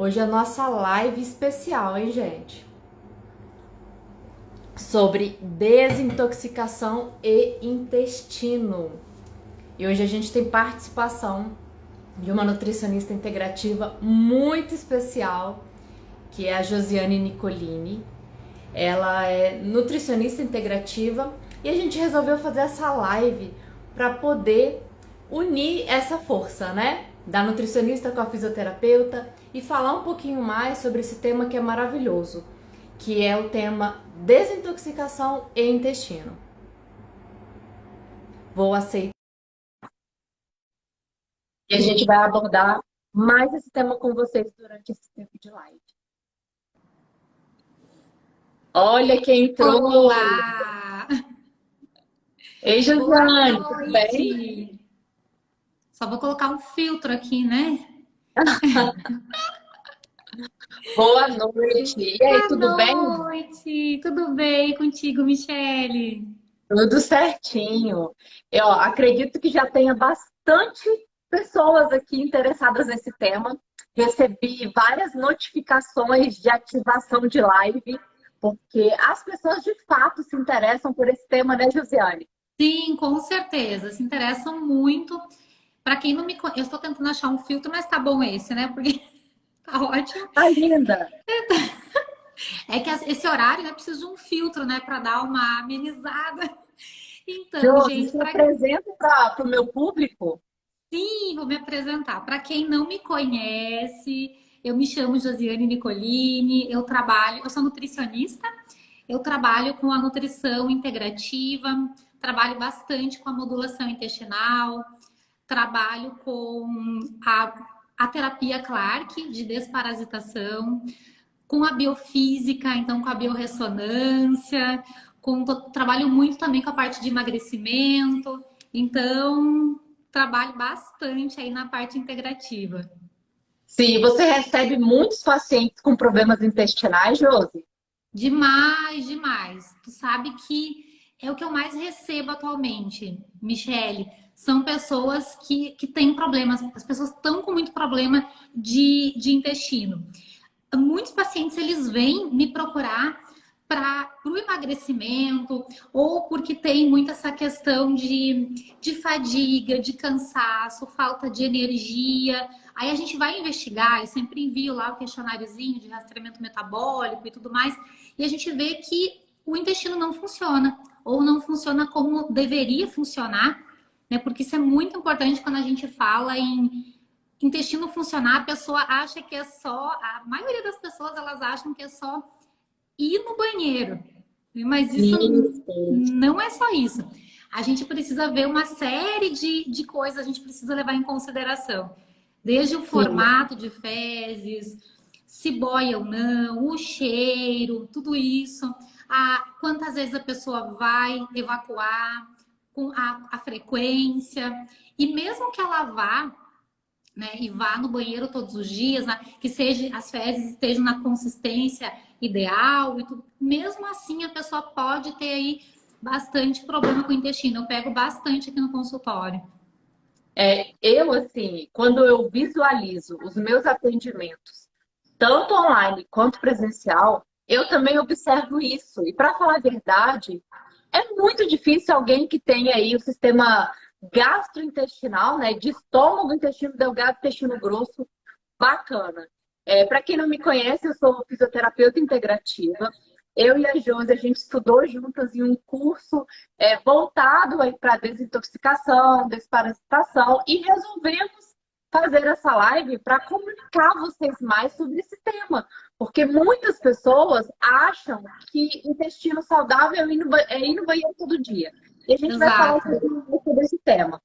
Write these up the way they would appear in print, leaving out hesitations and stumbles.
Hoje é a nossa live especial, hein, gente? Sobre desintoxicação e intestino. E hoje a gente tem participação de uma nutricionista integrativa muito especial, que é a Josiane Nicolini. Ela é nutricionista integrativa e a gente resolveu fazer essa live para poder unir essa força, né? Da nutricionista com a fisioterapeuta e falar um pouquinho mais sobre esse tema que é maravilhoso, que é o tema desintoxicação e intestino. Vou aceitar. E a gente vai abordar mais esse tema com vocês durante esse tempo de live. Olha quem entrou! Olá! Ei, Boa Josiane, tudo bem? noite! Só vou colocar um filtro aqui, né? Boa noite! E aí, Boa tudo bem? noite! Tudo bem contigo, Michele? Tudo certinho. Eu acredito que já tenha bastante pessoas aqui interessadas nesse tema. Recebi várias notificações de ativação de live, porque as pessoas de fato se interessam por esse tema, né, Josiane? Sim, com certeza. Se interessam muito. Para quem não me conhece, eu estou tentando achar um filtro, mas tá bom esse, né? Porque tá ótimo. Tá linda! É que esse horário, né, precisa de um filtro, né, para dar uma amenizada. Então, Josi, gente, se para apresenta para o meu público. Sim, vou me apresentar. Para quem não me conhece, eu me chamo Josiane Nicolini, eu sou nutricionista, eu trabalho com a nutrição integrativa, trabalho bastante com a modulação intestinal, trabalho com a terapia Clark de desparasitação, com a biofísica, então com a biorressonância, trabalho muito também com a parte de emagrecimento, então trabalho bastante aí na parte integrativa. Sim, você recebe muitos pacientes com problemas intestinais, Josi? Demais, demais. Tu sabe que é o que eu mais recebo atualmente, Michele. São pessoas que têm problemas, as pessoas estão com muito problema de intestino. Muitos pacientes eles vêm me procurar para o emagrecimento ou porque tem muito essa questão de fadiga, de cansaço, falta de energia. Aí a gente vai investigar, eu sempre envio lá o questionáriozinho de rastreamento metabólico e tudo mais, e a gente vê que o intestino não funciona, ou não funciona como deveria funcionar, né? Porque isso é muito importante quando a gente fala em intestino funcionar, a pessoa acha que é só, a maioria das pessoas elas acham que é só ir no banheiro, mas isso Sim, não é só isso. A gente precisa ver uma série de coisas, a gente precisa levar em consideração. Desde o sim. formato de fezes, se boia ou não, o cheiro, tudo isso, quantas vezes a pessoa vai evacuar, com a frequência, e mesmo que ela vá, né, e vá no banheiro todos os dias, né, que seja as fezes estejam na consistência ideal e tudo. Mesmo assim, a pessoa pode ter aí bastante problema com o intestino. Eu pego bastante aqui no consultório. Eu, assim, quando eu visualizo os meus atendimentos, tanto online quanto presencial, eu também observo isso. E para falar a verdade, é muito difícil alguém que tenha aí o sistema gastrointestinal, né, de estômago, intestino delgado, intestino grosso, bacana. Para quem não me conhece, eu sou fisioterapeuta integrativa. Eu e a Josi, a gente estudou juntas em um curso voltado para desintoxicação, desparasitação, e resolvemos fazer essa live para comunicar a vocês mais sobre esse tema. Porque muitas pessoas acham que intestino saudável é ir no banheiro todo dia. E a gente vai falar um Exato. pouquinho mais sobre esse tema.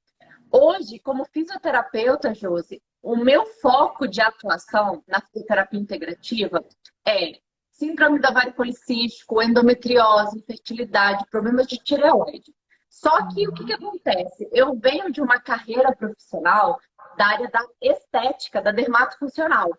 Hoje, como fisioterapeuta, Josi, o meu foco de atuação na fisioterapia integrativa é síndrome do ovário policístico, endometriose, infertilidade, problemas de tireoide. Só que o que acontece? Eu venho de uma carreira profissional da área da estética, da dermatofuncional.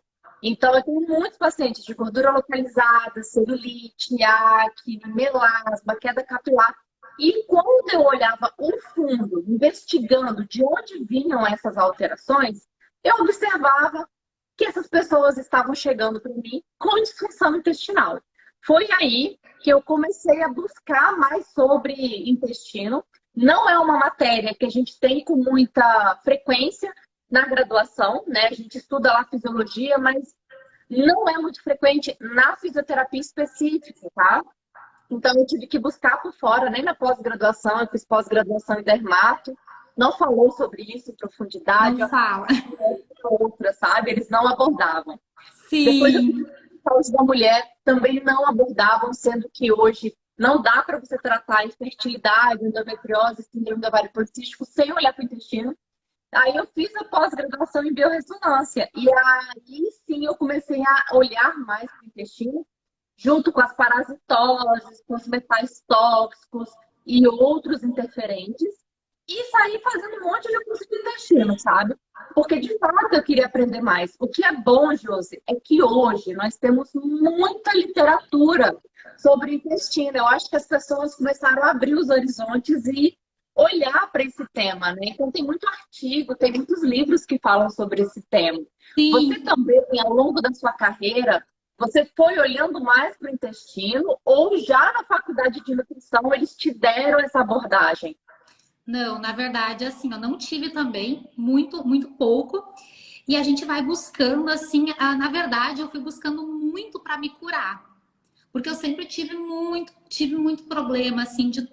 Então, eu tenho muitos pacientes de gordura localizada, celulite, acne, melasma, queda capilar. E quando eu olhava o fundo, investigando de onde vinham essas alterações, eu observava que essas pessoas pessoas estavam chegando para mim com disfunção intestinal. Foi aí que eu comecei a buscar mais sobre intestino. Não é uma matéria que a gente tem com muita frequência na graduação, né? A gente estuda lá fisiologia, mas não é muito frequente na fisioterapia específica, tá? Então eu tive que buscar por fora, nem na pós-graduação, eu fiz pós-graduação em dermato, não falou sobre isso em profundidade, Não fala. outra, sabe? Eles não abordavam. Depois eu Sim, fiz saúde da mulher, também não abordavam, sendo que hoje não dá para você tratar infertilidade, endometriose, síndrome do ovário policístico sem olhar para o intestino. Aí eu fiz a pós-graduação em biorressonância. E aí sim eu comecei a olhar mais para o intestino, junto com as parasitoses, com os metais tóxicos e outros interferentes, e saí fazendo um monte de curso de intestino, sabe? Porque de fato eu queria aprender mais. O que é bom, Josi, é que hoje nós temos muita literatura sobre intestino. Eu acho que as pessoas começaram a abrir os horizontes e olhar para esse tema, né? Então tem muito artigo, tem muitos livros que falam sobre esse tema. Você sim. também, ao longo da sua carreira, você foi olhando mais para o intestino ou já na faculdade de nutrição eles te deram essa abordagem? Não, na verdade, assim, eu não tive também, muito pouco. E a gente vai buscando, assim, na verdade, eu fui buscando muito para me curar. Porque eu sempre tive muito problema, assim, de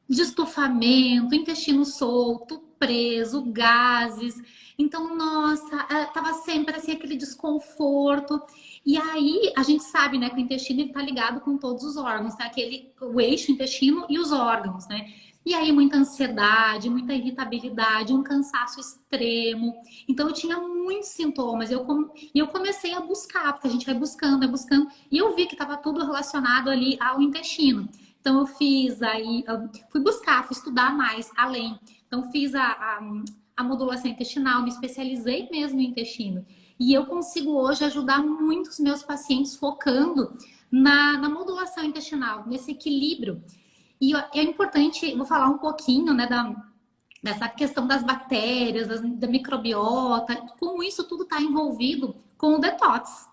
estufamento, intestino solto, preso, gases. Então, nossa, tava sempre assim aquele desconforto. E aí a gente sabe, né, que o intestino está ligado com todos os órgãos, tá? O eixo intestino e os órgãos, né? E aí muita ansiedade, muita irritabilidade, um cansaço extremo. Então eu tinha muitos sintomas. E eu comecei a buscar, porque a gente vai buscando, vai buscando. E eu vi que estava tudo relacionado ali ao intestino. Então eu fui buscar, fui estudar mais, além. Então fiz a modulação intestinal, me especializei mesmo em intestino. E eu consigo hoje ajudar muitos meus pacientes focando na modulação intestinal, nesse equilíbrio. E é importante, vou falar um pouquinho, né, dessa questão das bactérias, da microbiota, como isso tudo está envolvido com o detox.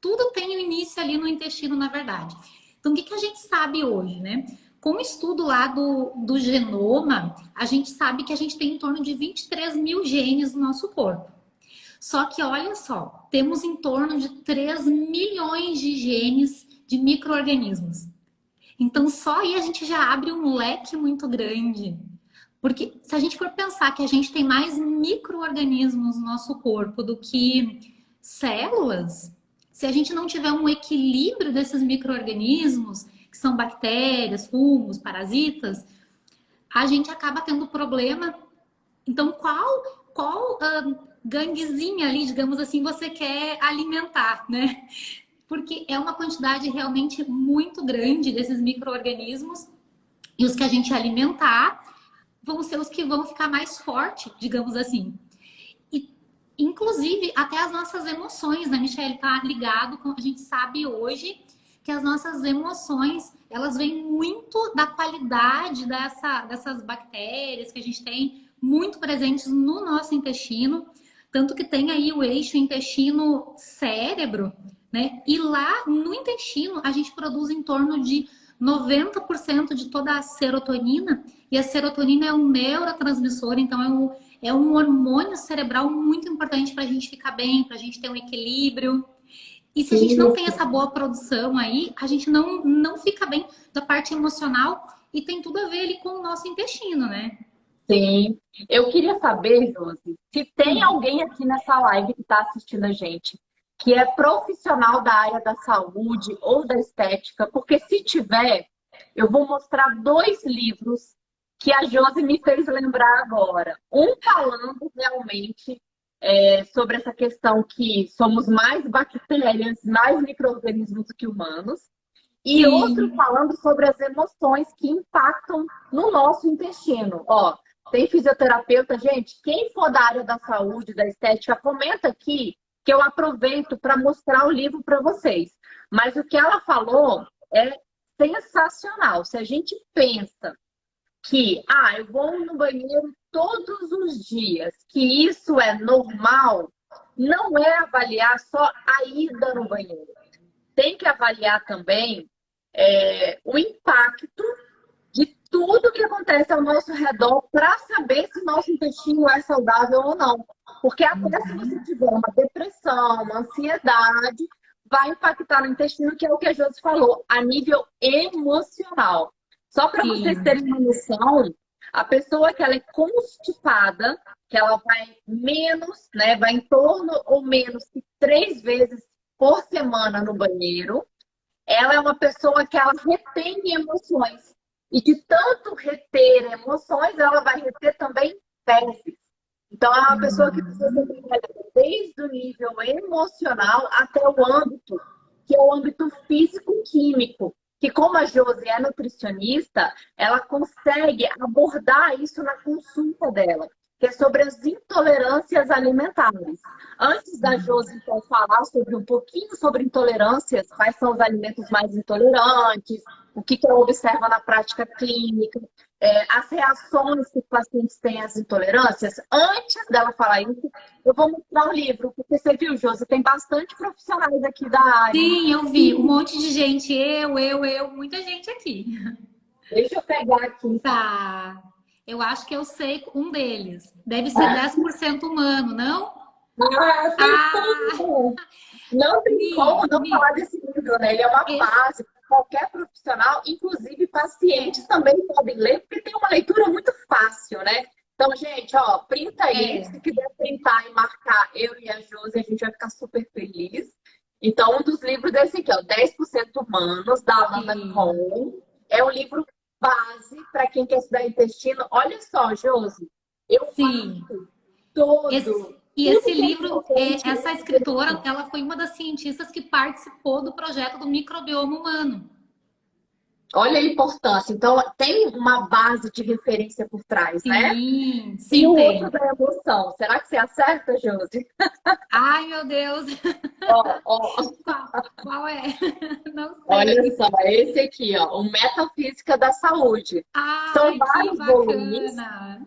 Tudo tem o início ali no intestino, na verdade. Então, o que a gente sabe hoje, né? Com o estudo lá do genoma, a gente sabe que a gente tem em torno de 23 mil genes no nosso corpo. Só que, olha só, temos em torno de 3 milhões de genes de micro-organismos. Então, só aí a gente já abre um leque muito grande. Porque se a gente for pensar que a gente tem mais micro-organismos no nosso corpo do que células, se a gente não tiver um equilíbrio desses micro-organismos, que são bactérias, fungos, parasitas, a gente acaba tendo problema. Então, qual ganguezinha ali, digamos assim, você quer alimentar, né? Porque é uma quantidade realmente muito grande desses micro-organismos e os que a gente alimentar vão ser os que vão ficar mais fortes, digamos assim. E, inclusive, até as nossas emoções, né, Michelle? Tá ligado com a gente sabe hoje que as nossas emoções, elas vêm muito da qualidade dessas bactérias que a gente tem muito presentes no nosso intestino. Tanto que tem aí o eixo intestino-cérebro, né? E lá no intestino a gente produz em torno de 90% de toda a serotonina. E a serotonina é um neurotransmissor, então é um hormônio cerebral muito importante para a gente ficar bem, para a gente ter um equilíbrio. E se a gente não tem essa boa produção aí, a gente não fica bem da parte emocional e tem tudo a ver ali com o nosso intestino, né? Sim. Eu queria saber, Josi, se tem alguém aqui nessa live que está assistindo a gente que é profissional da área da saúde ou da estética, porque se tiver, eu vou mostrar dois livros que a Josi me fez lembrar agora. Um falando realmente sobre essa questão que somos mais bactérias, mais micro-organismos do que humanos, e outro Sim, falando sobre as emoções que impactam no nosso intestino. Ó, tem fisioterapeuta, gente, quem for da área da saúde, da estética, comenta aqui que eu aproveito para mostrar o livro para vocês. Mas o que ela falou é sensacional. Se a gente pensa que, eu vou no banheiro todos os dias, que isso é normal, não é avaliar só a ida no banheiro. Tem que avaliar também o impacto de tudo que acontece ao nosso redor para saber se nosso intestino é saudável ou não. Porque até se você tiver uma depressão, uma ansiedade, vai impactar no intestino, que é o que a Josi falou, a nível emocional. Só para vocês Sim. terem uma noção, a pessoa que ela é constipada, que ela vai menos, né, vai em torno ou menos que 3 vezes por semana no banheiro, ela é uma pessoa que ela retém emoções. E de tanto reter emoções, ela vai reter também fezes. Então, é uma pessoa que precisa ser trabalhada desde o nível emocional até o âmbito, que é o âmbito físico-químico. Que como a Josi é nutricionista, ela consegue abordar isso na consulta dela, que é sobre as intolerâncias alimentares. Antes da Josi, então, falar sobre um pouquinho sobre intolerâncias, quais são os alimentos mais intolerantes, o que ela observa na prática clínica, as reações que os pacientes têm às intolerâncias, antes dela falar isso, eu vou mostrar o livro, porque você viu, Josi, tem bastante profissionais aqui da área. Sim, eu vi um monte de gente, muita gente aqui. Deixa eu pegar aqui. Tá. Eu acho que eu sei um deles. Deve ser 10% humano, não? Ah, Ah, acertou! Não tem como não falar desse livro, né? Ele é uma esse, base para qualquer profissional, inclusive pacientes também podem ler, porque tem uma leitura muito fácil, né? Então, gente, ó, printa aí. é, Se quiser printar e marcar eu e a Josi, a gente vai ficar super feliz. Então, um dos livros desse aqui, ó, 10% Humanos, da Alana sim, Cohen. É um livro base para quem quer estudar intestino. Olha só, Josi, eu sim. marco todo, E esse tudo que é livro, importante essa nesse escritora, intestino. ela foi uma das cientistas que participou do projeto do microbioma humano. Olha a importância. Então, tem uma base de referência por trás, né? Sim, E sim, o outro tem. da emoção. Será que você acerta, Josi? Ai, meu Deus. Ó, ó, Qual é? Não olha sei. só, esse aqui, ó, o Metafísica da Saúde. São Ai, que vários volumes, bacana.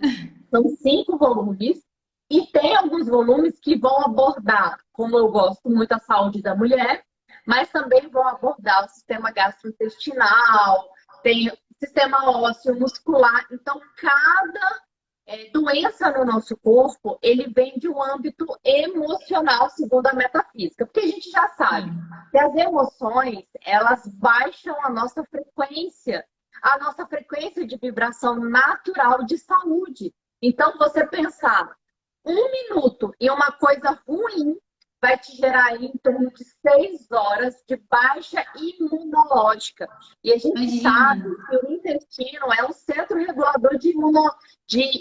são 5 volumes, e tem alguns volumes que vão abordar, como eu gosto muito, a saúde da mulher, mas também vão abordar o sistema gastrointestinal, tem o sistema ósseo, muscular. Então, cada doença no nosso corpo, ele vem de um âmbito emocional, segundo a metafísica. Porque a gente já sabe Sim. que as emoções, elas baixam a nossa frequência de vibração natural de saúde. Então, você pensar 1 minuto em uma coisa ruim vai te gerar aí em torno de 6 horas de baixa imunológica. E a gente Imagina. sabe que o intestino é um centro regulador de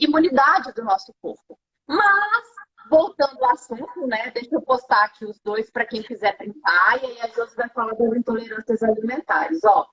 imunidade do nosso corpo. Mas, voltando ao assunto, né? Deixa eu postar aqui os dois para quem quiser printar, e aí a Josi vai falar das intolerâncias alimentares. Ó,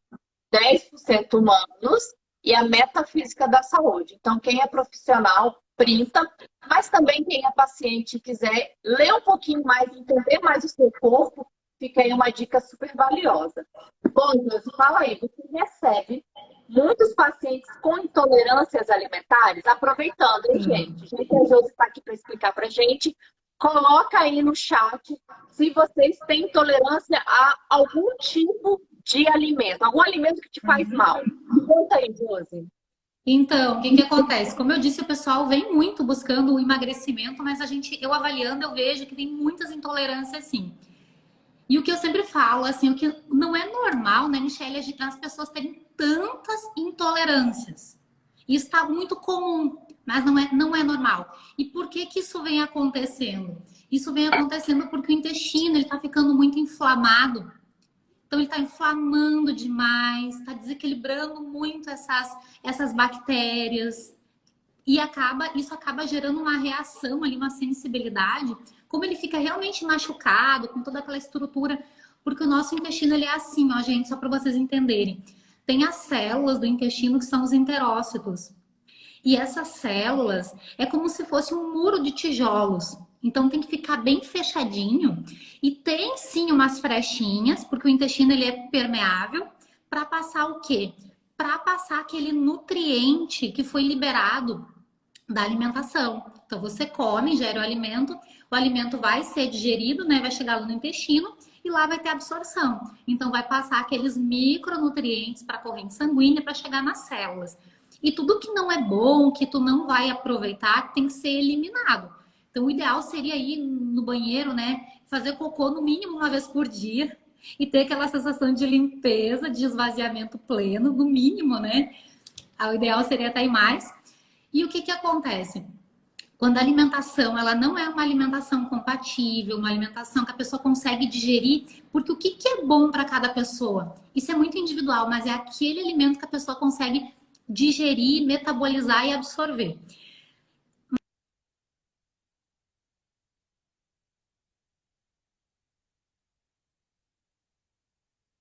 10% humanos e a metafísica da saúde. Então, quem é profissional, printa, mas também quem é paciente e quiser ler um pouquinho mais, entender mais o seu corpo, fica aí uma dica super valiosa. Bom, Josi, fala aí, você recebe muitos pacientes com intolerâncias alimentares? Aproveitando, hein, Sim. gente? Já que a Josi está aqui para explicar para a gente, coloca aí no chat se vocês têm intolerância a algum tipo de alimento, algum alimento que te faz mal. Conta aí, Josi. Então, o que que acontece? Como eu disse, o pessoal vem muito buscando o emagrecimento, mas eu avaliando, eu vejo que tem muitas intolerâncias, sim. E o que eu sempre falo, assim, o que não é normal, né, Michelle, as pessoas terem tantas intolerâncias. Isso está muito comum, mas não é normal. E por que que isso vem acontecendo? Isso vem acontecendo porque o intestino ele está ficando muito inflamado. Então, ele está inflamando demais, está desequilibrando muito essas bactérias. E isso acaba gerando uma reação ali, uma sensibilidade. Como ele fica realmente machucado, com toda aquela estrutura. Porque o nosso intestino, ele é assim, ó, gente, só para vocês entenderem. Tem as células do intestino que são os enterócitos. E essas células é como se fosse um muro de tijolos. Então tem que ficar bem fechadinho e tem sim umas frechinhas, porque o intestino ele é permeável para passar o quê? Para passar aquele nutriente que foi liberado da alimentação. Então você come, ingere o alimento, o alimento vai ser digerido, né? Vai chegar lá no intestino e lá vai ter absorção. Então vai passar aqueles micronutrientes para a corrente sanguínea para chegar nas células. E tudo que não é bom, que tu não vai aproveitar, tem que ser eliminado. Então o ideal seria ir no banheiro, né? Fazer cocô no mínimo uma vez por dia e ter aquela sensação de limpeza, de esvaziamento pleno, no mínimo, né? O ideal seria até ir mais. E o que que acontece? Quando a alimentação, ela não é uma alimentação compatível, uma alimentação que a pessoa consegue digerir, porque o que que é bom para cada pessoa? Isso é muito individual, mas é aquele alimento que a pessoa consegue digerir, metabolizar e absorver.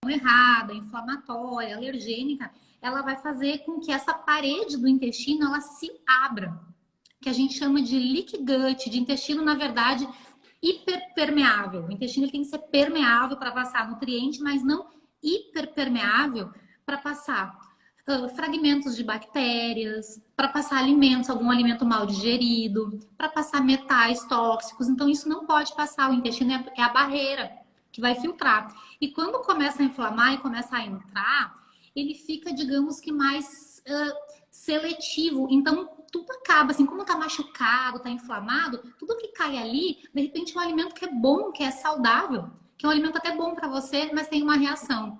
Errada, inflamatória, alergênica, ela vai fazer com que essa parede do intestino ela se abra, que a gente chama de leaky gut, de intestino, na verdade, hiperpermeável. O intestino ele tem que ser permeável para passar nutriente, mas não hiperpermeável para passar fragmentos de bactérias, para passar alimentos, algum alimento mal digerido, para passar metais tóxicos. Então, isso não pode passar. O intestino é a barreira que vai filtrar. E quando começa a inflamar e começa a entrar, ele fica, digamos que mais seletivo. Então, tudo acaba, assim, como tá machucado, tá inflamado, tudo que cai ali, de repente é um alimento que é bom, que é saudável, que é um alimento até bom para você, mas tem uma reação.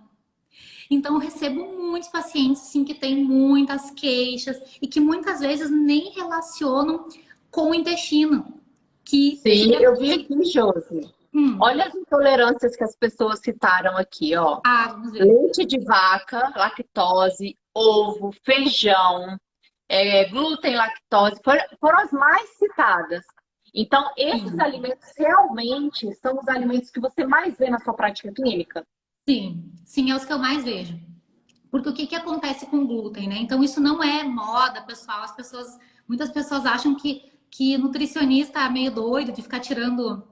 Então, eu recebo muitos pacientes, assim, que têm muitas queixas e que muitas vezes nem relacionam com o intestino. Sim, eu vi aqui, Josi. Hum, Olha as intolerâncias que as pessoas citaram aqui, ó. vamos ver. Leite de vaca, lactose, ovo, feijão, glúten, lactose, foram as mais citadas. Então, esses Sim. alimentos realmente são os alimentos que você mais vê na sua prática clínica? Sim, sim, é os que eu mais vejo. Porque o que que acontece com o glúten, né? Então, isso não é moda, pessoal. Muitas pessoas acham que nutricionista é meio doido de ficar tirando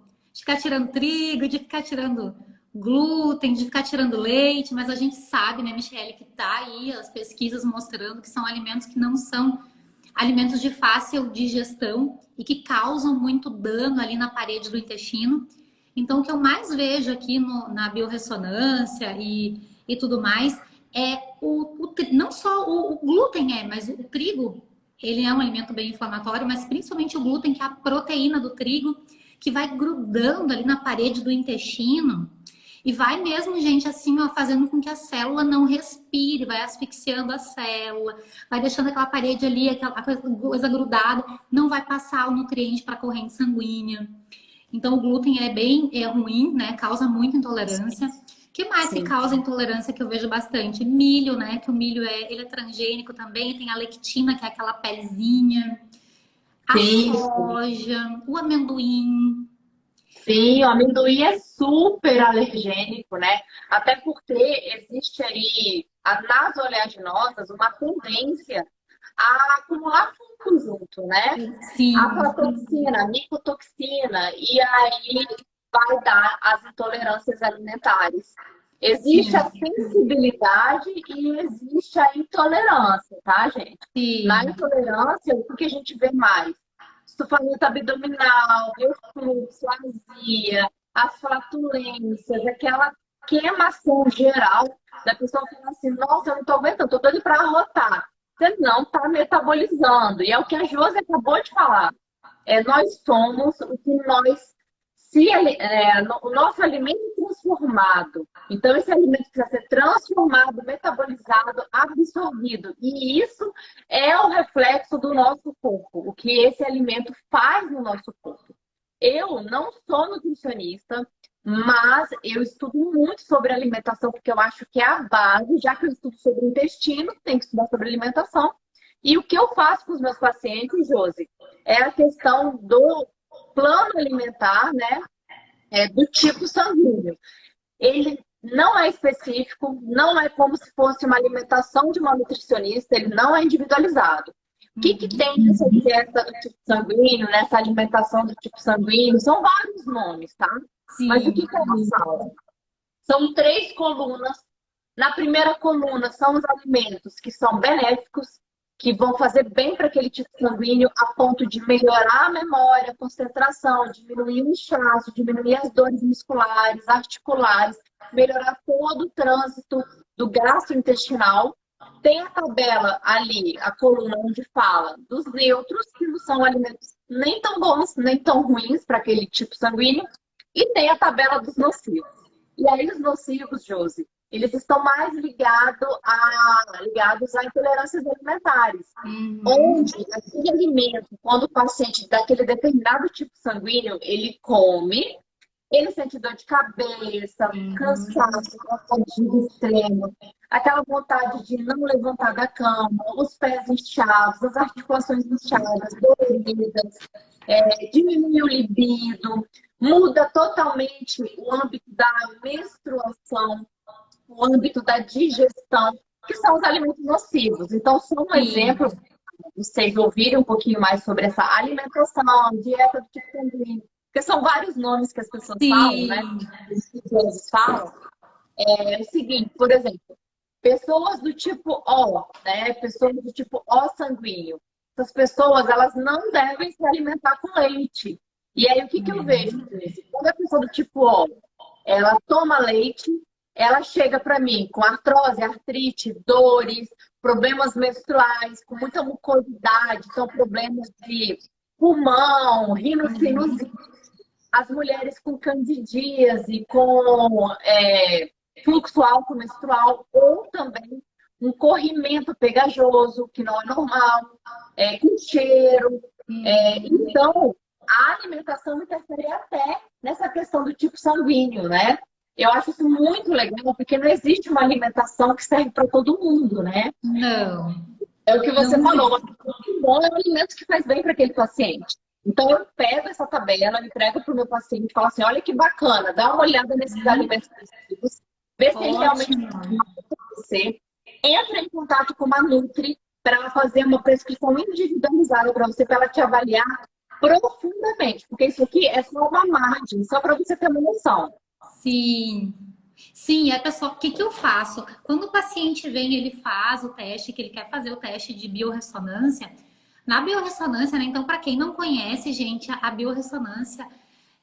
trigo, de ficar tirando glúten, de ficar tirando leite, mas a gente sabe, né, Michele, que tá aí as pesquisas mostrando que são alimentos que não são alimentos de fácil digestão e que causam muito dano ali na parede do intestino. Então, o que eu mais vejo aqui na biorressonância e tudo mais é não só o glúten mas o trigo, ele é um alimento bem inflamatório, mas principalmente o glúten, que é a proteína do trigo, que vai grudando ali na parede do intestino e vai mesmo, gente, assim, ó, fazendo com que a célula não respire, vai asfixiando a célula, vai deixando aquela parede ali, aquela coisa grudada, não vai passar o nutriente para a corrente sanguínea. Então, o glúten é ruim, né? Causa muita intolerância. O que mais que Sim. causa intolerância que eu vejo bastante? Milho, né? Que o milho ele é transgênico também, tem a lectina, que é aquela pelezinha. A Sim, soja, o amendoim. sim, o amendoim é super alergênico, né? Até porque existe aí, nas oleaginosas, uma tendência a acumular fungo junto, né? Sim, Aflatoxina, micotoxina, e aí vai dar as intolerâncias alimentares. Existe a sim, sensibilidade e existe a intolerância, tá, gente? Na sim, intolerância, o que a gente vê mais? Estufamento abdominal, refluxo, azia, as flatulências, aquela queimação geral da pessoa falando assim, nossa, eu não tô aguentando, tô doido para arrotar. Você não está metabolizando. E é o que a Josi acabou de falar. Nós somos o que nós o nosso alimento é transformado. Então, esse alimento precisa ser transformado, metabolizado, absorvido. E isso é o reflexo do nosso corpo, o que esse alimento faz no nosso corpo. Eu não sou nutricionista, mas eu estudo muito sobre alimentação, porque eu acho que é a base, já que eu estudo sobre o intestino, tem que estudar sobre alimentação. E o que eu faço com os meus pacientes, Josi, é a questão do plano alimentar, né? Do tipo sanguíneo. Ele não é específico, não é como se fosse uma alimentação de uma nutricionista, ele não é individualizado. O que, que tem nessa dieta do tipo sanguíneo, nessa alimentação do tipo sanguíneo? São vários nomes, tá? Mas o sim, que, que ela fala? São três colunas. Na primeira coluna são os alimentos que são benéficos, que vão fazer bem para aquele tipo sanguíneo a ponto de melhorar a memória, a concentração, diminuir o inchaço, diminuir as dores musculares, articulares, melhorar todo o trânsito do gastrointestinal. Tem a tabela ali, a coluna onde fala dos neutros, que não são alimentos nem tão bons, nem tão ruins para aquele tipo sanguíneo, e tem a tabela dos nocivos. E aí os nocivos, Josi, eles estão mais ligados a intolerâncias alimentares. Onde aquele alimento, quando o paciente daquele determinado tipo sanguíneo, ele come, ele sente dor de cabeça, cansaço, fadiga extrema, aquela vontade de não levantar da cama, os pés inchados, as articulações inchadas, doloridas, diminui o libido, muda totalmente o âmbito da menstruação, o âmbito da digestão, que são os alimentos nocivos. Então, só um exemplo, vocês ouvirem um pouquinho mais sobre essa alimentação, dieta do tipo sanguíneo, porque são vários nomes que as pessoas falam, né? Os estudiosos falam. É o seguinte, por exemplo, pessoas do tipo O, né? Pessoas do tipo O sanguíneo. Essas pessoas, elas não devem se alimentar com leite. E aí, o que eu vejo? Quando a pessoa do tipo O, ela toma leite, ela chega para mim com artrose, artrite, dores, problemas menstruais, com muita mucosidade, então problemas de pulmão, rinocinusite, as mulheres com candidíase, com fluxo alto menstrual, ou também um corrimento pegajoso, que não é normal, com cheiro. Então, a alimentação interfere até nessa questão do tipo sanguíneo, né? Eu acho isso muito legal, porque não existe uma alimentação que serve para todo mundo, né? Não. É o que você falou. O bom é um alimento que faz bem para aquele paciente. Então, eu pego essa tabela, entrego para o meu paciente e falo assim, olha que bacana, dá uma olhada nesses alimentos positivos, vê se ele realmente para você. Entra em contato com uma Nutri para ela fazer uma prescrição individualizada para você, para ela te avaliar profundamente. Porque isso aqui é só uma margem, só para você ter uma noção. Sim. Sim, a pessoa, o que que eu faço? Quando o paciente vem, ele faz o teste, que ele quer fazer o teste de biorressonância. Na biorressonância, né? Então, para quem não conhece, gente, a biorressonância,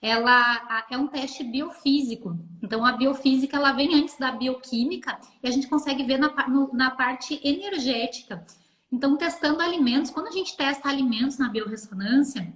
ela é um teste biofísico. Então, a biofísica, ela vem antes da bioquímica e a gente consegue ver na parte energética. Então, testando alimentos, quando a gente testa alimentos na biorressonância,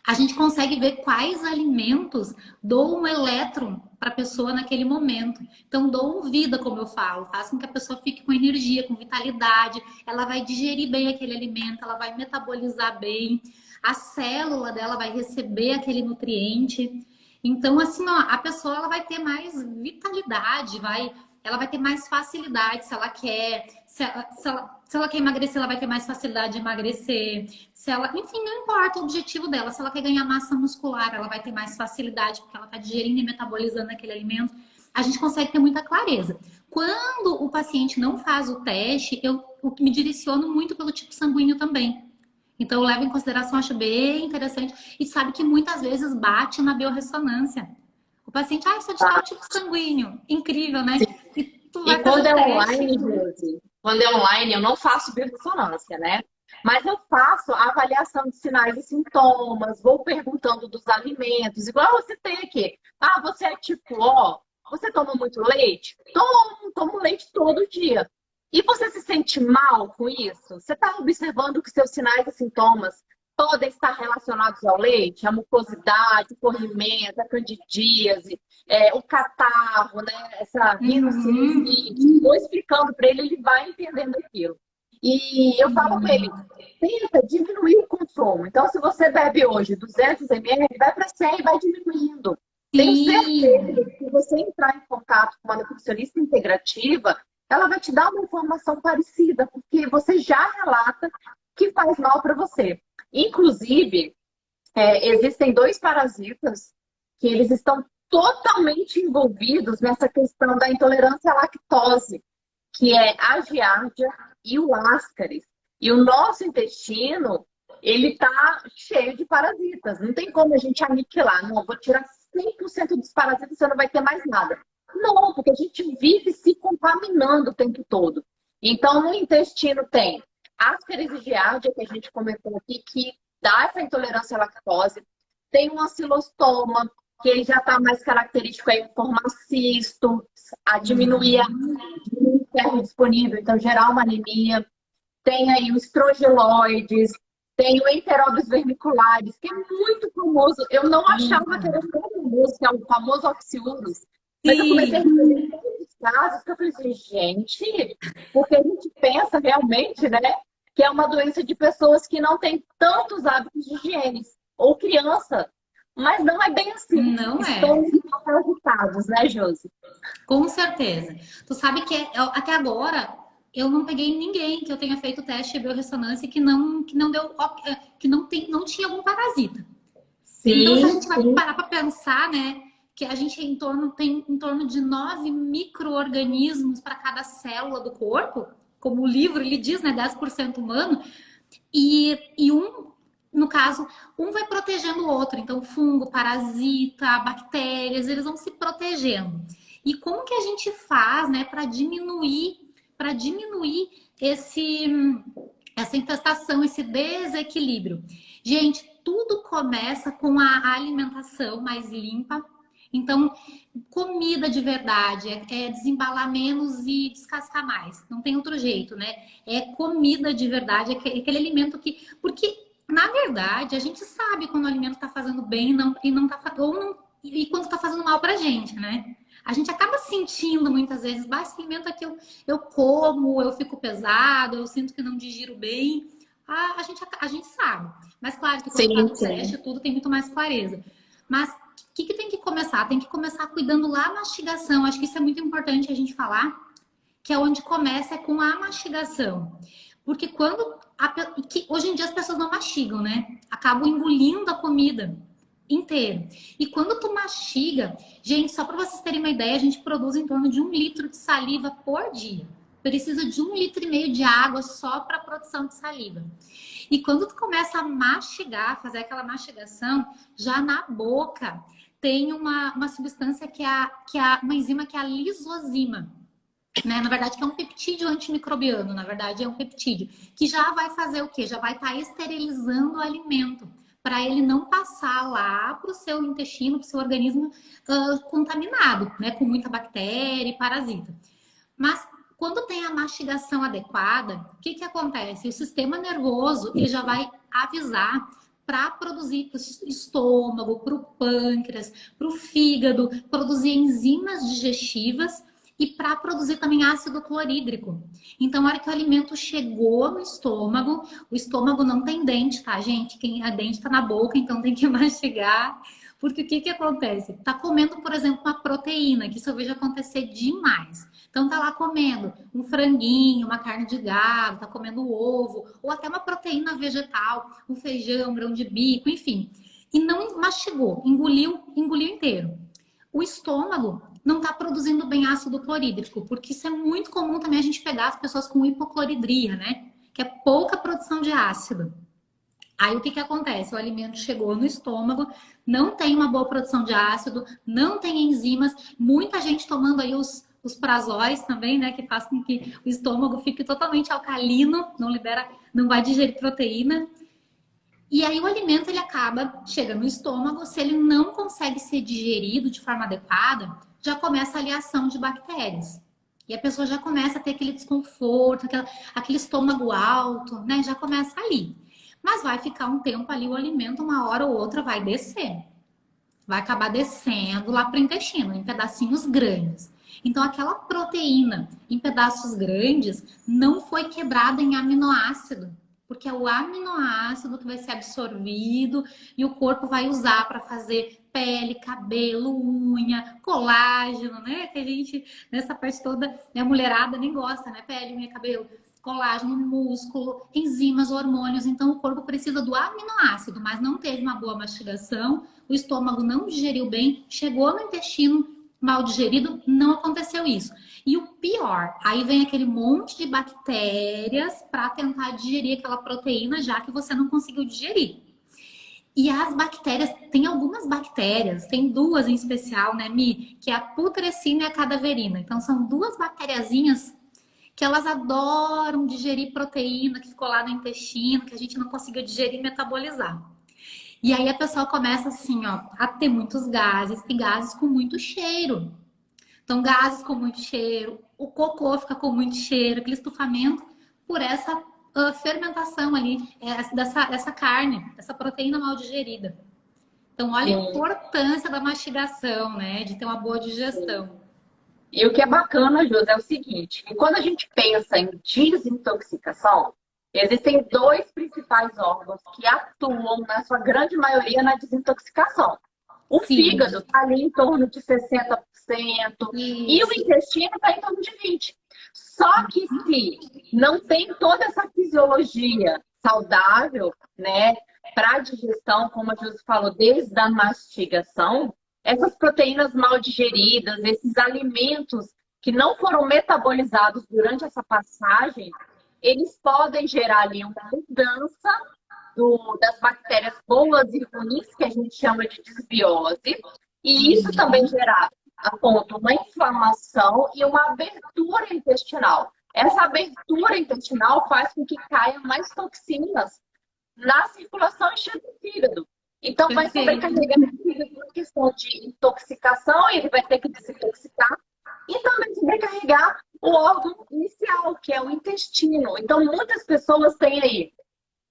a gente consegue ver quais alimentos dão um elétron para a pessoa naquele momento. Então, dão vida, como eu falo, faz com que a pessoa fique com energia, com vitalidade, ela vai digerir bem aquele alimento, ela vai metabolizar bem, a célula dela vai receber aquele nutriente. Então, assim, ó, a pessoa ela vai ter mais vitalidade, ela vai ter mais facilidade se ela quer, se ela quer emagrecer, ela vai ter mais facilidade de emagrecer. Se ela, enfim, não importa o objetivo dela. Se ela quer ganhar massa muscular, ela vai ter mais facilidade porque ela está digerindo e metabolizando aquele alimento. A gente consegue ter muita clareza. Quando o paciente não faz o teste, eu me direciono muito pelo tipo sanguíneo também. Então, eu levo em consideração, acho bem interessante. E sabe que muitas vezes bate na biorressonância. O paciente, só de tal tipo sanguíneo. Incrível, né? E quando é online, Josi, quando é online, eu não faço biorressonância, né? Mas eu faço a avaliação de sinais e sintomas, vou perguntando dos alimentos, igual você tem aqui. Você é tipo O, você toma muito leite? Tomo leite todo dia. E você se sente mal com isso? Você está observando que seus sinais e sintomas podem estar relacionados ao leite, a mucosidade, o corrimento, a candidíase, o catarro, né? Essa rinocinusite. Vou explicando para ele, ele vai entendendo aquilo. E eu falo para ele, tenta diminuir o consumo. Então, se você bebe hoje 200 ml, vai para 100 e vai diminuindo. Tenho certeza que se você entrar em contato com uma nutricionista integrativa, ela vai te dar uma informação parecida, porque você já relata que faz mal para você. Inclusive, existem 2 parasitas que eles estão totalmente envolvidos nessa questão da intolerância à lactose, que é a Giardia e o Ascaris. E o nosso intestino, ele tá cheio de parasitas. Não tem como a gente aniquilar. Não, vou tirar 100% dos parasitas, você não vai ter mais nada. Não, porque a gente vive se contaminando o tempo todo. Então, no intestino tem Ascaris giardia, que a gente comentou aqui, que dá essa intolerância à lactose. Tem um ancilostoma, que ele já está mais característico aí, formar cistos, a diminuir o ferro disponível, então gerar uma anemia. Tem aí os estrogeloides, tem o enteróbios vermiculares, que é muito famoso. Eu não achava que era tão famoso, que é o famoso oxiurus. Mas eu comecei a Sim. receber tantos casos que eu falei assim, gente, porque a gente pensa realmente, né, que é uma doença de pessoas que não têm tantos hábitos de higiene, ou criança. Mas não é bem assim. Não é. Estão capacitados, né, Josi? Com certeza. Tu sabe que até agora eu não peguei ninguém que eu tenha feito teste de biorressonância que não deu, que não tinha algum parasita. Então, se a Sim, gente vai sim. parar para pensar, né, que a gente tem em torno de 9 micro-organismos para cada célula do corpo, como o livro ele diz, né, 10% humano, e no caso, um vai protegendo o outro. Então, fungo, parasita, bactérias, eles vão se protegendo. E como que a gente faz, né, para diminuir essa infestação, esse desequilíbrio? Gente, tudo começa com a alimentação mais limpa. Então, comida de verdade é desembalar menos e descascar mais. Não tem outro jeito, né? É comida de verdade, é aquele alimento que. Porque, na verdade, a gente sabe quando o alimento está fazendo bem e não tá, ou não, e quando está fazendo mal pra gente, né? A gente acaba sentindo muitas vezes, esse alimento aqui eu como, eu fico pesado, eu sinto que não digiro bem. A gente sabe. Mas claro que quando faz Sim, o sim. teste, tudo tem muito mais clareza. Mas o que tem que começar? Tem que começar cuidando lá a mastigação. Acho que isso é muito importante a gente falar, que é onde começa com a mastigação. Porque hoje em dia as pessoas não mastigam, né? Acabam engolindo a comida inteira. E quando tu mastiga, gente, só para vocês terem uma ideia, a gente produz em torno de 1 litro de saliva por dia. Precisa de 1,5 litro de água só para a produção de saliva. E quando tu começa a mastigar, fazer aquela mastigação, já na boca tem uma substância uma enzima que é a lisozima. Né? Na verdade, que é um peptídeo antimicrobiano, na verdade, é um peptídeo, que já vai fazer o quê? Já vai estar esterilizando o alimento, para ele não passar lá para o seu intestino, para o seu organismo contaminado, né? Com muita bactéria e parasita. Mas quando tem a mastigação adequada, o que acontece? O sistema nervoso ele já vai avisar para produzir para o estômago, para o pâncreas, para o fígado, produzir enzimas digestivas e para produzir também ácido clorídrico. Então, na hora que o alimento chegou no estômago, o estômago não tem dente, tá, gente? A dente tá na boca, então tem que mastigar. Porque o que acontece? Tá comendo, por exemplo, uma proteína, que isso eu vejo acontecer demais. Então tá lá comendo um franguinho, uma carne de gado, tá comendo ovo, ou até uma proteína vegetal, um feijão, um grão de bico, enfim. E não mastigou, engoliu inteiro. O estômago não está produzindo bem ácido clorídrico, porque isso é muito comum também a gente pegar as pessoas com hipocloridria, né? Que é pouca produção de ácido. Aí o que acontece? O alimento chegou no estômago, não tem uma boa produção de ácido, não tem enzimas, muita gente tomando aí os prazóis também, né? Que faz com que o estômago fique totalmente alcalino, não vai digerir proteína. E aí o alimento ele acaba, chega no estômago, se ele não consegue ser digerido de forma adequada, já começa a aliação de bactérias. E a pessoa já começa a ter aquele desconforto, aquele estômago alto, né? Já começa ali. Mas vai ficar um tempo ali, o alimento, uma hora ou outra, vai descer. Vai acabar descendo lá para o intestino, em pedacinhos grandes. Então, aquela proteína em pedaços grandes não foi quebrada em aminoácido, porque é o aminoácido que vai ser absorvido e o corpo vai usar para fazer pele, cabelo, unha, colágeno, né? Que a gente, nessa parte toda, a mulherada nem gosta, né? Pele, unha, cabelo, colágeno, músculo, enzimas, hormônios. Então, o corpo precisa do aminoácido, mas não teve uma boa mastigação, o estômago não digeriu bem, chegou no intestino mal digerido, não aconteceu isso. E o pior, aí vem aquele monte de bactérias para tentar digerir aquela proteína, já que você não conseguiu digerir. E as bactérias, tem algumas bactérias, tem duas em especial, né, Mi? Que é a putrescina e a cadaverina. Então, são duas bactériazinhas que elas adoram digerir proteína que ficou lá no intestino, que a gente não conseguiu digerir e metabolizar. E aí a pessoa começa assim, ó, a ter muitos gases e gases com muito cheiro. Então, gases com muito cheiro, o cocô fica com muito cheiro, aquele estufamento por essa fermentação ali, dessa carne, dessa proteína mal digerida. Então, olha a Sim. importância da mastigação, né? De ter uma boa digestão. E o que é bacana, Josi, é o seguinte, que quando a gente pensa em desintoxicação, existem dois principais órgãos que atuam, na sua grande maioria, na desintoxicação. O Sim. fígado está ali em torno de 60% e o Isso. intestino está em torno de 20%. Só que se não tem toda essa fisiologia saudável, né, para a digestão, como a Josi falou, desde a mastigação, essas proteínas mal digeridas, esses alimentos que não foram metabolizados durante essa passagem, eles podem gerar ali uma mudança das bactérias boas e ruins, que a gente chama de desbiose, e isso também gerar, a ponto, uma inflamação e uma abertura intestinal. Essa abertura intestinal faz com que caia mais toxinas na circulação e chegue no fígado. Então, vai sobrecarregar o fígado por questão de intoxicação, ele vai ter que desintoxicar, e também sobrecarregar o órgão inicial, que é o intestino. Então, muitas pessoas têm aí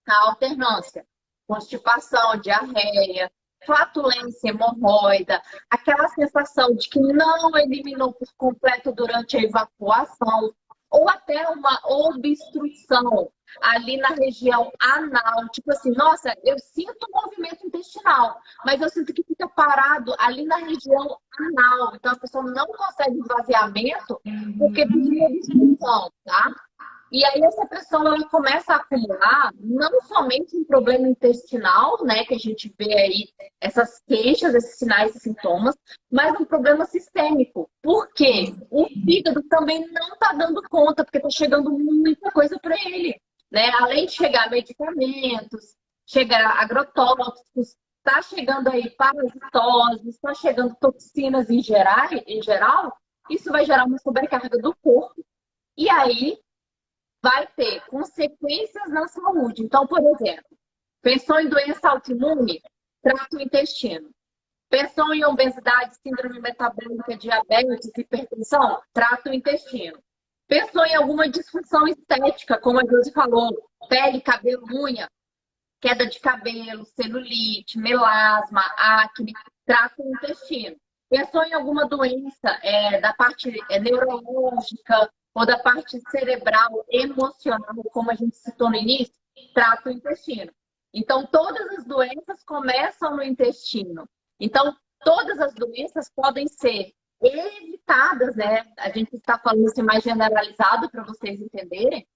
a alternância, constipação, diarreia, flatulência, hemorroida, aquela sensação de que não eliminou por completo durante a evacuação, ou até uma obstrução ali na região anal, tipo assim, nossa, eu sinto movimento intestinal, mas eu sinto que fica parado ali na região anal, então a pessoa não consegue esvaziamento porque tem uma obstrução, tá? E aí essa pessoa ela começa a acumular não somente um problema intestinal, né, que a gente vê aí essas queixas, esses sinais e sintomas, mas um problema sistêmico. Por quê? O fígado também não está dando conta, porque está chegando muita coisa para ele, né? Além de chegar medicamentos, chegar agrotóxicos, está chegando aí parasitoses, está chegando toxinas em geral, isso vai gerar uma sobrecarga do corpo. E aí vai ter consequências na saúde. Então, por exemplo, pensou em doença autoimune, trata o intestino. Pensou em obesidade, síndrome metabólica, diabetes, hipertensão, trata o intestino. Pensou em alguma disfunção estética, como a Josi falou, pele, cabelo, unha, queda de cabelo, celulite, melasma, acne, trata o intestino. Pensou em alguma doença da parte neurológica, ou da parte cerebral, emocional, como a gente citou no início, trata o intestino. Então, todas as doenças começam no intestino. Então, todas as doenças podem ser evitadas, né? A gente está falando assim mais generalizado para vocês entenderem,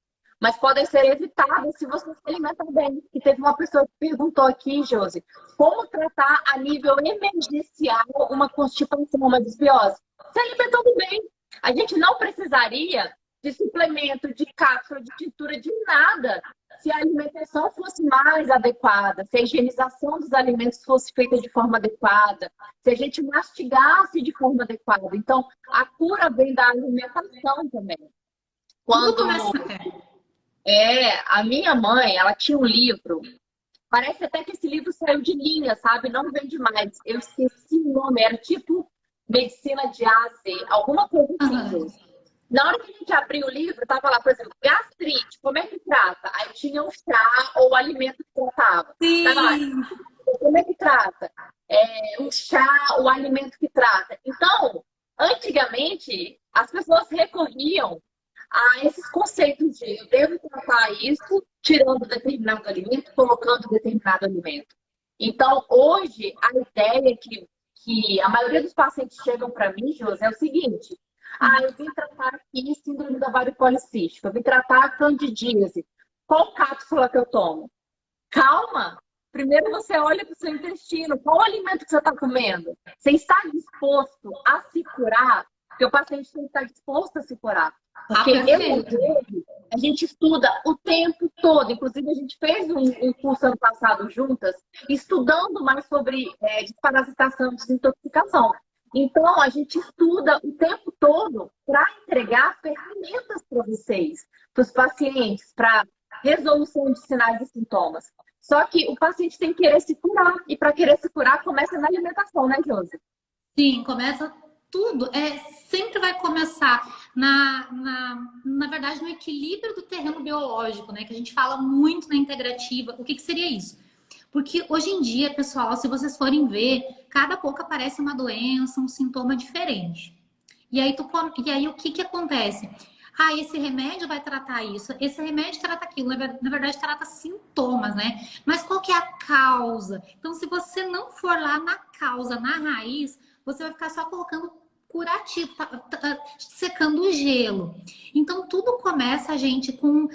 mas podem ser evitadas se você se alimentar bem. E teve uma pessoa que perguntou aqui, Josi, como tratar a nível emergencial uma constipação, uma desbiose? Se alimentando bem. A gente não precisaria de suplemento, de cápsula, de tintura, de nada, se a alimentação fosse mais adequada, se a higienização dos alimentos fosse feita de forma adequada, se a gente mastigasse de forma adequada. Então, a cura vem da alimentação também. Quando a minha mãe, ela tinha um livro, parece até que esse livro saiu de linha, sabe? Não vende mais. Eu esqueci o nome, era tipo Medicina de A a Z, alguma coisa assim. Na hora que a gente abriu o livro, tava lá, por exemplo, gastrite, como é que trata? Aí tinha o chá ou o alimento que tratava. Tava lá, como é que trata? O chá, o alimento que trata. Então, antigamente, as pessoas recorriam a esses conceitos de eu devo tratar isso, tirando determinado alimento, colocando determinado alimento. Então, hoje, a ideia que a maioria dos pacientes chegam para mim, Josi, é o seguinte: eu vim tratar aqui síndrome da ovário policística, eu vim tratar a candidíase. Qual cápsula que eu tomo? Calma! Primeiro você olha para o seu intestino, qual alimento que você está comendo? Você está disposto a se curar? Porque o paciente tem que estar disposto a se curar. Porque a gente estuda o tempo todo. Inclusive, a gente fez um curso ano passado juntas, estudando mais sobre desparasitação e desintoxicação. Então, a gente estuda o tempo todo para entregar ferramentas ferramentas para vocês, para os pacientes, para resolução de sinais e sintomas. Só que o paciente tem que querer se curar. E para querer se curar, começa na alimentação, né, Josi? Sim, começa tudo. Sempre vai começar na verdade, no equilíbrio do terreno biológico, né? Que a gente fala muito na integrativa. O que, que seria isso? Porque hoje em dia, pessoal, se vocês forem ver, cada pouco aparece uma doença, um sintoma diferente. E aí o que, que acontece? Ah, esse remédio vai tratar isso, esse remédio trata aquilo, na verdade trata sintomas, né? Mas qual que é a causa? Então, se você não for lá na causa, na raiz, você vai ficar só colocando curativo, secando o gelo. Então, tudo começa, gente, com,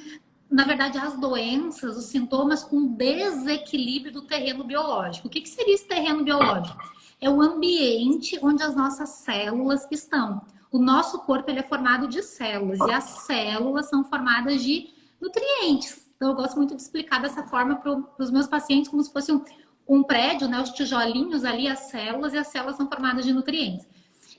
na verdade, as doenças, os sintomas com desequilíbrio do terreno biológico. O que, que seria esse terreno biológico? É o ambiente onde as nossas células estão. O nosso corpo ele é formado de células e as células são formadas de nutrientes. Então, eu gosto muito de explicar dessa forma para os meus pacientes como se fosse um prédio, né? Os tijolinhos ali, as células, e as células são formadas de nutrientes.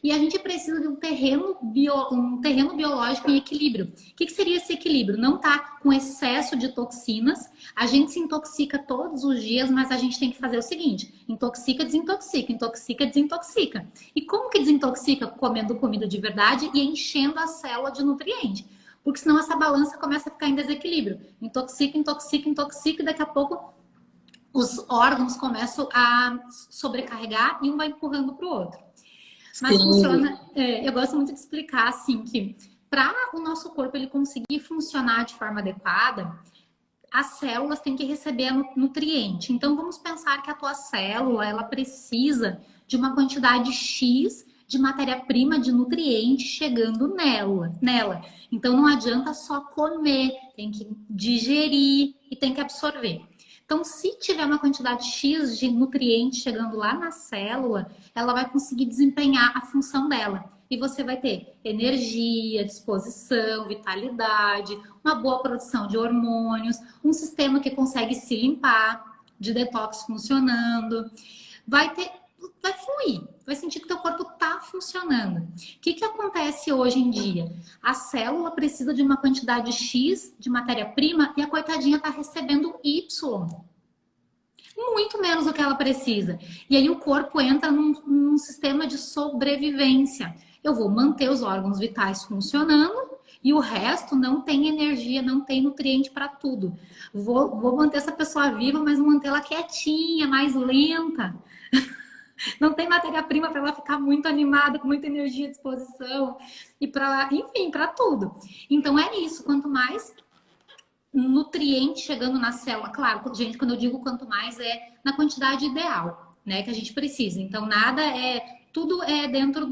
E a gente precisa de um terreno biológico em equilíbrio. O que, que seria esse equilíbrio? Não tá com excesso de toxinas. A gente se intoxica todos os dias, mas a gente tem que fazer o seguinte: intoxica, desintoxica, intoxica, desintoxica. E como que desintoxica? Comendo comida de verdade e enchendo a célula de nutriente. Porque senão essa balança começa a ficar em desequilíbrio. Intoxica, intoxica, intoxica, e daqui a pouco os órgãos começam a sobrecarregar e um vai empurrando para o outro. Mas Sim. funciona, eu gosto muito de explicar assim que para o nosso corpo ele conseguir funcionar de forma adequada, as células têm que receber nutriente. Então vamos pensar que a tua célula ela precisa de uma quantidade X de matéria-prima de nutriente chegando nela. Então não adianta só comer, tem que digerir e tem que absorver. Então, se tiver uma quantidade X de nutrientes chegando lá na célula, ela vai conseguir desempenhar a função dela. E você vai ter energia, disposição, vitalidade, uma boa produção de hormônios, um sistema que consegue se limpar, de detox funcionando. Vai fluir, vai sentir que teu corpo está funcionando. O que, que acontece hoje em dia? A célula precisa de uma quantidade X de matéria-prima e a coitadinha está recebendo Y. Muito menos do que ela precisa. E aí o corpo entra num sistema de sobrevivência. Eu vou manter os órgãos vitais funcionando e o resto não tem energia, não tem nutriente para tudo. Vou manter essa pessoa viva, mas vou mantê-la quietinha, mais lenta. Não tem matéria-prima para ela ficar muito animada, com muita energia à disposição e para, enfim, para tudo. Então é isso, quanto mais nutriente chegando na célula, claro, gente, quando eu digo quanto mais é na quantidade ideal, né, que a gente precisa. Então tudo é dentro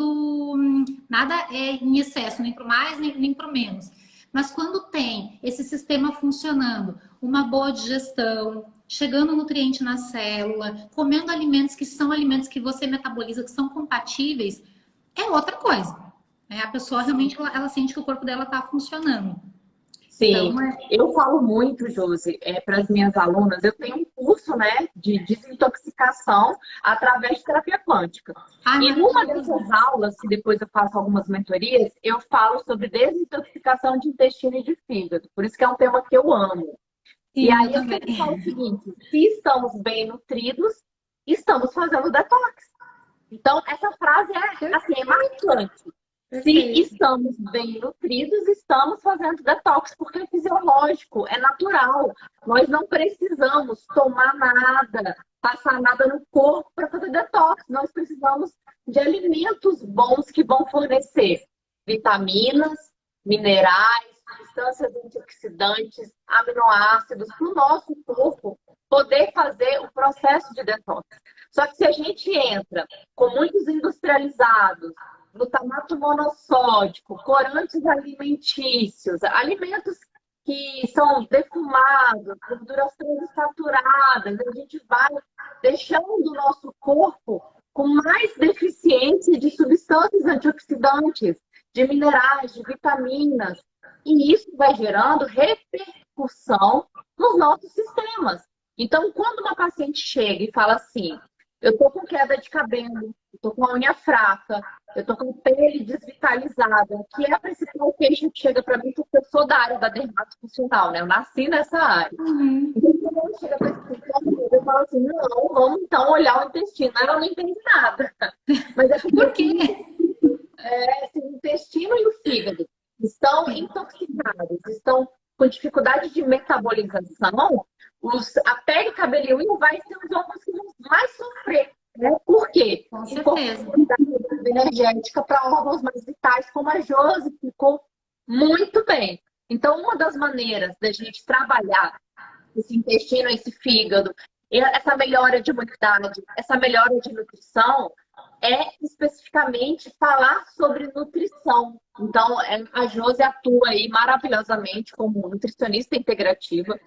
nada é em excesso, nem para mais, nem para menos. Mas quando tem esse sistema funcionando, uma boa digestão, chegando nutriente na célula, comendo alimentos que são alimentos que você metaboliza, que são compatíveis, é outra coisa. A pessoa realmente ela sente que o corpo dela está funcionando. Sim, Então, eu falo muito, Josi, para as minhas alunas, eu tenho um curso, né, de desintoxicação através de terapia quântica. E numa dessas aulas, que depois eu faço algumas mentorias, eu falo sobre desintoxicação de intestino e de fígado. Por isso que é um tema que eu amo. Sim, e aí eu sempre falo o seguinte: se estamos bem nutridos, estamos fazendo detox. Então, essa frase é marcante. Se estamos bem nutridos, estamos fazendo detox, porque é fisiológico, é natural. Nós não precisamos tomar nada, passar nada no corpo para fazer detox. Nós precisamos de alimentos bons que vão fornecer vitaminas, minerais, substâncias antioxidantes, aminoácidos para o nosso corpo poder fazer o processo de detox. Só que se a gente entra com muitos industrializados, glutamato monossódico, corantes alimentícios, alimentos que são defumados, gorduras saturadas, a gente vai deixando o nosso corpo com mais deficiência de substâncias antioxidantes, de minerais, de vitaminas, e isso vai gerando repercussão nos nossos sistemas. Então, quando uma paciente chega e fala assim: eu estou com queda de cabelo, tô com a unha fraca, eu tô com a pele desvitalizada, que é a principal queixa que chega para mim, porque eu sou da área da dermatofuncional, né? Eu nasci nessa área. Uhum. Então, quando ela chega para esse eu falo assim, não, vamos então olhar o intestino. Ela não entende nada. Mas é porque Por quê? assim, o intestino e o fígado estão intoxicados, estão com dificuldade de metabolização, a pele cabelinho vai ser os órgãos que vão mais sofrer. Né? Por quê? Com E pouca certeza. energética para órgãos mais vitais, como a Josi ficou muito bem. Então, uma das maneiras da gente trabalhar esse intestino, esse fígado, essa melhora de imunidade, essa melhora de nutrição, é especificamente falar sobre nutrição. Então, a Josi atua aí maravilhosamente como nutricionista integrativa.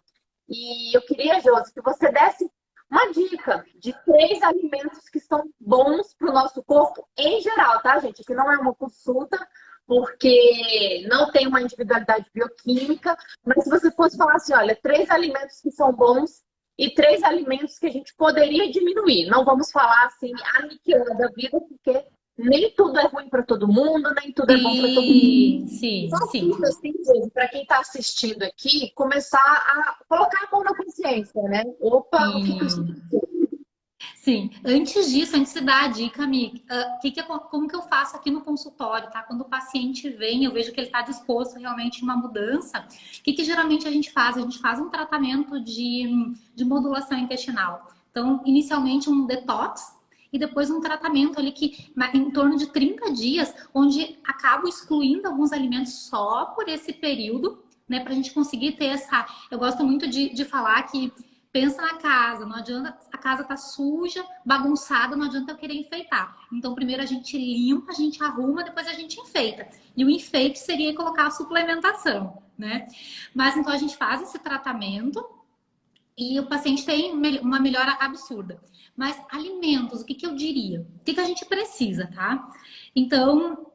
E eu queria, Josi, que você desse uma dica de 3 alimentos que são bons para o nosso corpo em geral, tá, gente? Aqui não é uma consulta, porque não tem uma individualidade bioquímica, mas se você fosse falar assim, olha, 3 alimentos que são bons e 3 alimentos que a gente poderia diminuir. Não vamos falar assim, aniquilando a vida, porque nem tudo é ruim para todo mundo, nem tudo é bom para todo mundo. Sim, sim, Só sim. fica assim, para quem está assistindo aqui, começar a colocar a mão na consciência, né? Opa, o que eu estou Sim. fazendo? Sim, antes disso, antes de dar a dica, Mi, como que eu faço aqui no consultório, tá? Quando o paciente vem, eu vejo que ele está disposto realmente a uma mudança, o que geralmente a gente faz? A gente faz um tratamento de modulação intestinal. Então, inicialmente um detox e depois um tratamento ali que em torno de 30 dias, onde acabo excluindo alguns alimentos só por esse período, né? Para a gente conseguir ter essa... Eu gosto muito de falar que pensa na casa, não adianta, a casa tá suja, bagunçada, não adianta eu querer enfeitar. Então, primeiro a gente limpa, a gente arruma, depois a gente enfeita. E o enfeite seria colocar a suplementação, né? Mas então a gente faz esse tratamento e o paciente tem uma melhora absurda. Mas alimentos, o que eu diria? O que a gente precisa, tá? Então,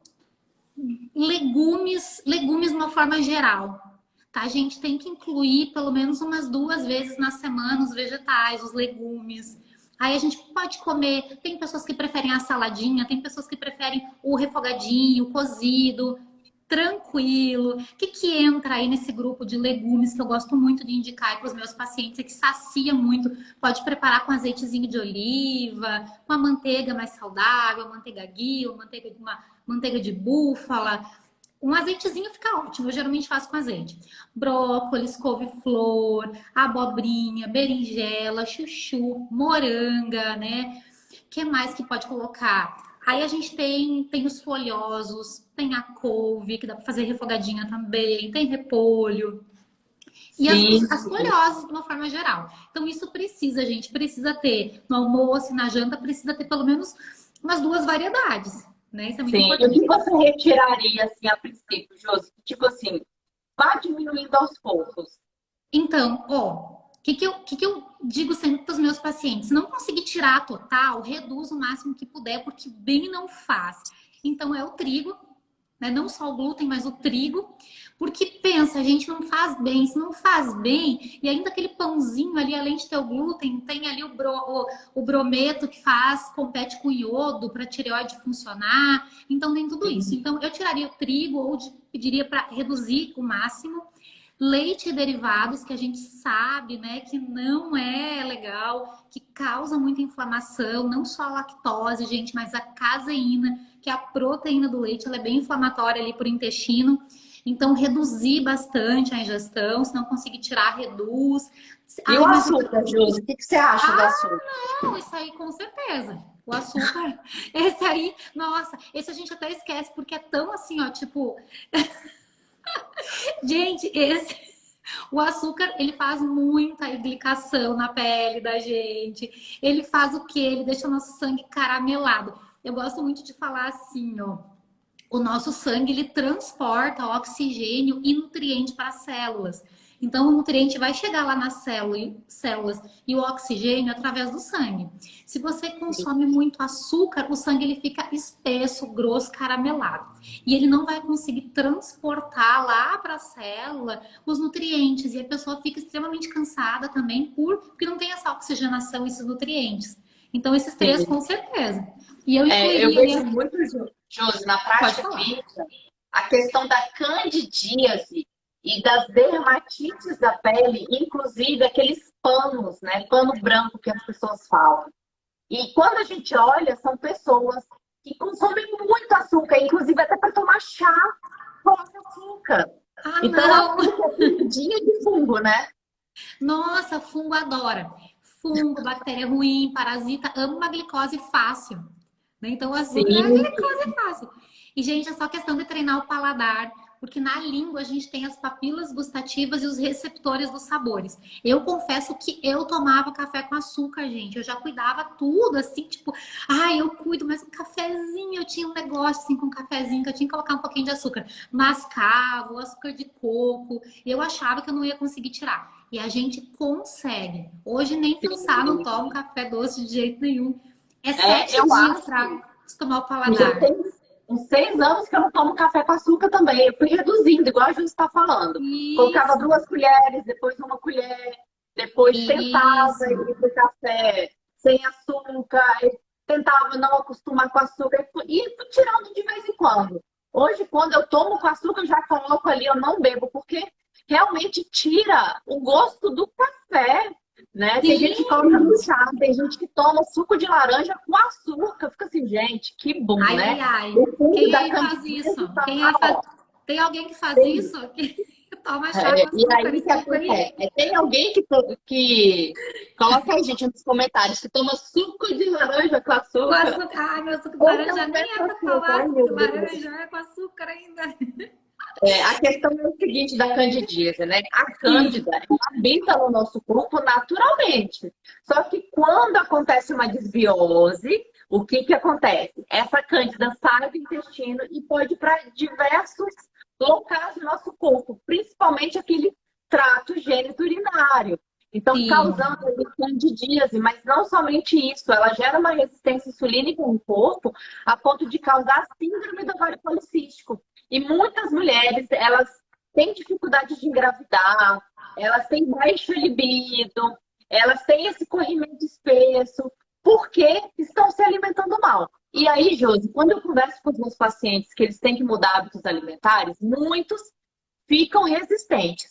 legumes de uma forma geral. Tá? A gente tem que incluir pelo menos umas 2 vezes na semana os vegetais, os legumes. Aí a gente pode comer. Tem pessoas que preferem a saladinha, tem pessoas que preferem o refogadinho, o cozido, tranquilo. O que entra aí nesse grupo de legumes que eu gosto muito de indicar para os meus pacientes e que sacia muito? Pode preparar com azeitezinho de oliva, com a manteiga mais saudável, manteiga ghee, manteiga de búfala. Um azeitezinho fica ótimo, eu geralmente faço com azeite. Brócolis, couve-flor, abobrinha, berinjela, chuchu, moranga, né? O que mais que pode colocar? Aí a gente tem os folhosos, tem a couve, que dá para fazer refogadinha também, tem repolho. E Sim, as folhosas, de uma forma geral. Então, isso precisa, gente, precisa ter no almoço e na janta, precisa ter pelo menos umas 2 variedades, né? Isso é muito sim. E o importante. que você retiraria, assim, a princípio, Josi? Tipo assim, vá diminuindo aos poucos. Então, ó, o que eu digo sempre para os meus pacientes? Se não conseguir tirar total, reduz o máximo que puder, porque bem não faz. Então, é o trigo, né? Não só o glúten, mas o trigo. Porque pensa, a gente não faz bem. Se não faz bem, e ainda aquele pãozinho ali, além de ter o glúten, tem ali o brometo que compete com o iodo para a tireoide funcionar. Então, tem tudo isso. Então, eu tiraria o trigo ou pediria para reduzir o máximo. Leite e derivados, que a gente sabe, né, que não é legal, que causa muita inflamação, não só a lactose, gente, mas a caseína, que é a proteína do leite, ela é bem inflamatória ali por intestino. Então, reduzir bastante a ingestão, se não conseguir tirar, reduz. E o Ai, mas açúcar, Josi? O que você acha do açúcar? não, isso aí com certeza. O açúcar, esse aí, nossa, esse a gente até esquece, porque é tão assim, ó, tipo, gente, o açúcar, ele faz muita glicação na pele da gente. Ele faz o quê? Ele deixa o nosso sangue caramelado. Eu gosto muito de falar assim, ó. O nosso sangue, ele transporta oxigênio e nutriente para as células. Então, o nutriente vai chegar lá nas células e o oxigênio através do sangue. Se você consome muito açúcar, o sangue ele fica espesso, grosso, caramelado. E ele não vai conseguir transportar lá para a célula os nutrientes. E a pessoa fica extremamente cansada também porque não tem essa oxigenação, esses nutrientes. Então, esses 3 Sim. com certeza. E eu Eu incluiria, vejo né? muito, Josi, na Pode prática falar. clínica, a questão da candidíase e das dermatites da pele, inclusive aqueles panos, né? Pano branco que as pessoas falam. E quando a gente olha, são pessoas que consomem muito açúcar, inclusive até para tomar chá, coloca açúcar. Ah, Então, não! açúcar é comidinha de fungo, né? Nossa, fungo adora. Fungo, bactéria ruim, parasita, ama uma glicose fácil. Né? Então, o açúcar é a Sim, glicose fácil. E, gente, é só questão de treinar o paladar, porque na língua a gente tem as papilas gustativas e os receptores dos sabores. Eu confesso que eu tomava café com açúcar, gente. Eu já cuidava tudo, assim, tipo, ai, eu cuido, mas um cafezinho, eu tinha um negócio assim com um cafezinho que eu tinha que colocar um pouquinho de açúcar. Mascavo, açúcar de coco, e eu achava que eu não ia conseguir tirar. E a gente consegue. Hoje nem pensar, não sim. tomo café doce de jeito nenhum. É Eu 7 dias acho para acostumar o que já paladar. tem uns 6 anos que eu não tomo café com açúcar também. Eu fui reduzindo, igual a gente está falando. Colocava Isso, 2 colheres, depois uma colher, depois tentava isso. ir para o café sem açúcar, aí tentava não acostumar com açúcar e fui tirando de vez em quando. Hoje, quando eu tomo com açúcar, eu já coloco ali, eu não bebo, porque realmente tira o gosto do café, né? Tem gente que coloca Sim. no chá, tem gente que toma suco de laranja com açúcar. Fica assim, gente, que bom, Ai, né? ai, ai. O fundo Quem da aí faz isso? candidíase tá Quem lá, aí faz... ó. Tem alguém que faz Tem, isso? Que toma chá com e açúcar aí e o que suco aí? acontece? Tem alguém que coloca aí, gente, nos comentários, que toma suco de laranja com Com açúcar açúcar. Ai, meu suco de ou laranja café nem é com pra açúcar. tomar Ai, suco meu de Deus. laranja, é com açúcar ainda. A questão é o seguinte da candidíase, né? A Sim, cândida ela habita no nosso corpo naturalmente. Só que quando acontece uma desbiose, o que que acontece? Essa cândida sai do intestino e pode ir para diversos locais do nosso corpo, principalmente aquele trato gênito-urinário. Então, sim. causando ali candidíase, mas não somente isso, ela gera uma resistência insulínica no corpo a ponto de causar síndrome do ovário policístico. E muitas mulheres, elas têm dificuldade de engravidar, elas têm baixo libido, elas têm esse corrimento espesso, porque estão se alimentando mal. E aí, Josi, quando eu converso com os meus pacientes que eles têm que mudar hábitos alimentares, muitos ficam resistentes.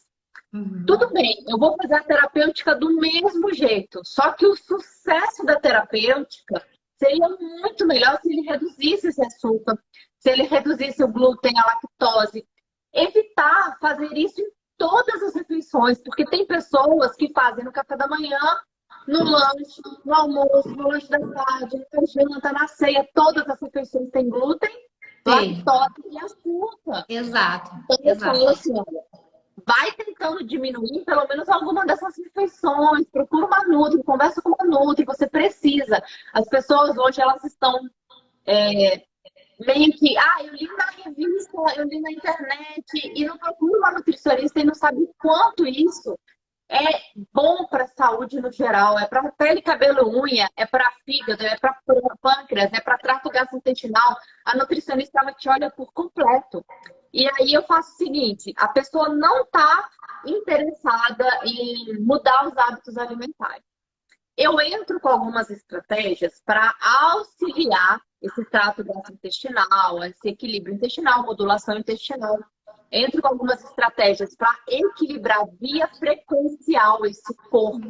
Tudo Uhum. bem, eu vou fazer a terapêutica do mesmo jeito, só que o sucesso da terapêutica seria muito melhor se ele reduzisse esse açúcar, se ele reduzisse o glúten, a lactose. Evitar fazer isso em todas as refeições, porque tem pessoas que fazem no café da manhã, no lanche, no almoço, no lanche da tarde, na janta, na ceia, todas as refeições têm glúten, Tem. lactose e açúcar. Exato, Então eu falo exato. assim, olha, vai tentando diminuir pelo menos alguma dessas refeições, procura uma nutri, conversa com uma nutri, você precisa. As pessoas hoje elas estão meio que, eu li na revista, eu li na internet e não procura uma nutricionista e não sabe o quanto isso é bom para a saúde no geral, é para pele, cabelo, unha, é para fígado, é para pâncreas, é para trato gastrointestinal. A nutricionista ela te olha por completo. E aí eu faço o seguinte: a pessoa não está interessada em mudar os hábitos alimentares. Eu entro com algumas estratégias para auxiliar esse trato gastrointestinal, esse equilíbrio intestinal, modulação intestinal. Entro com algumas estratégias para equilibrar via frequencial esse corpo.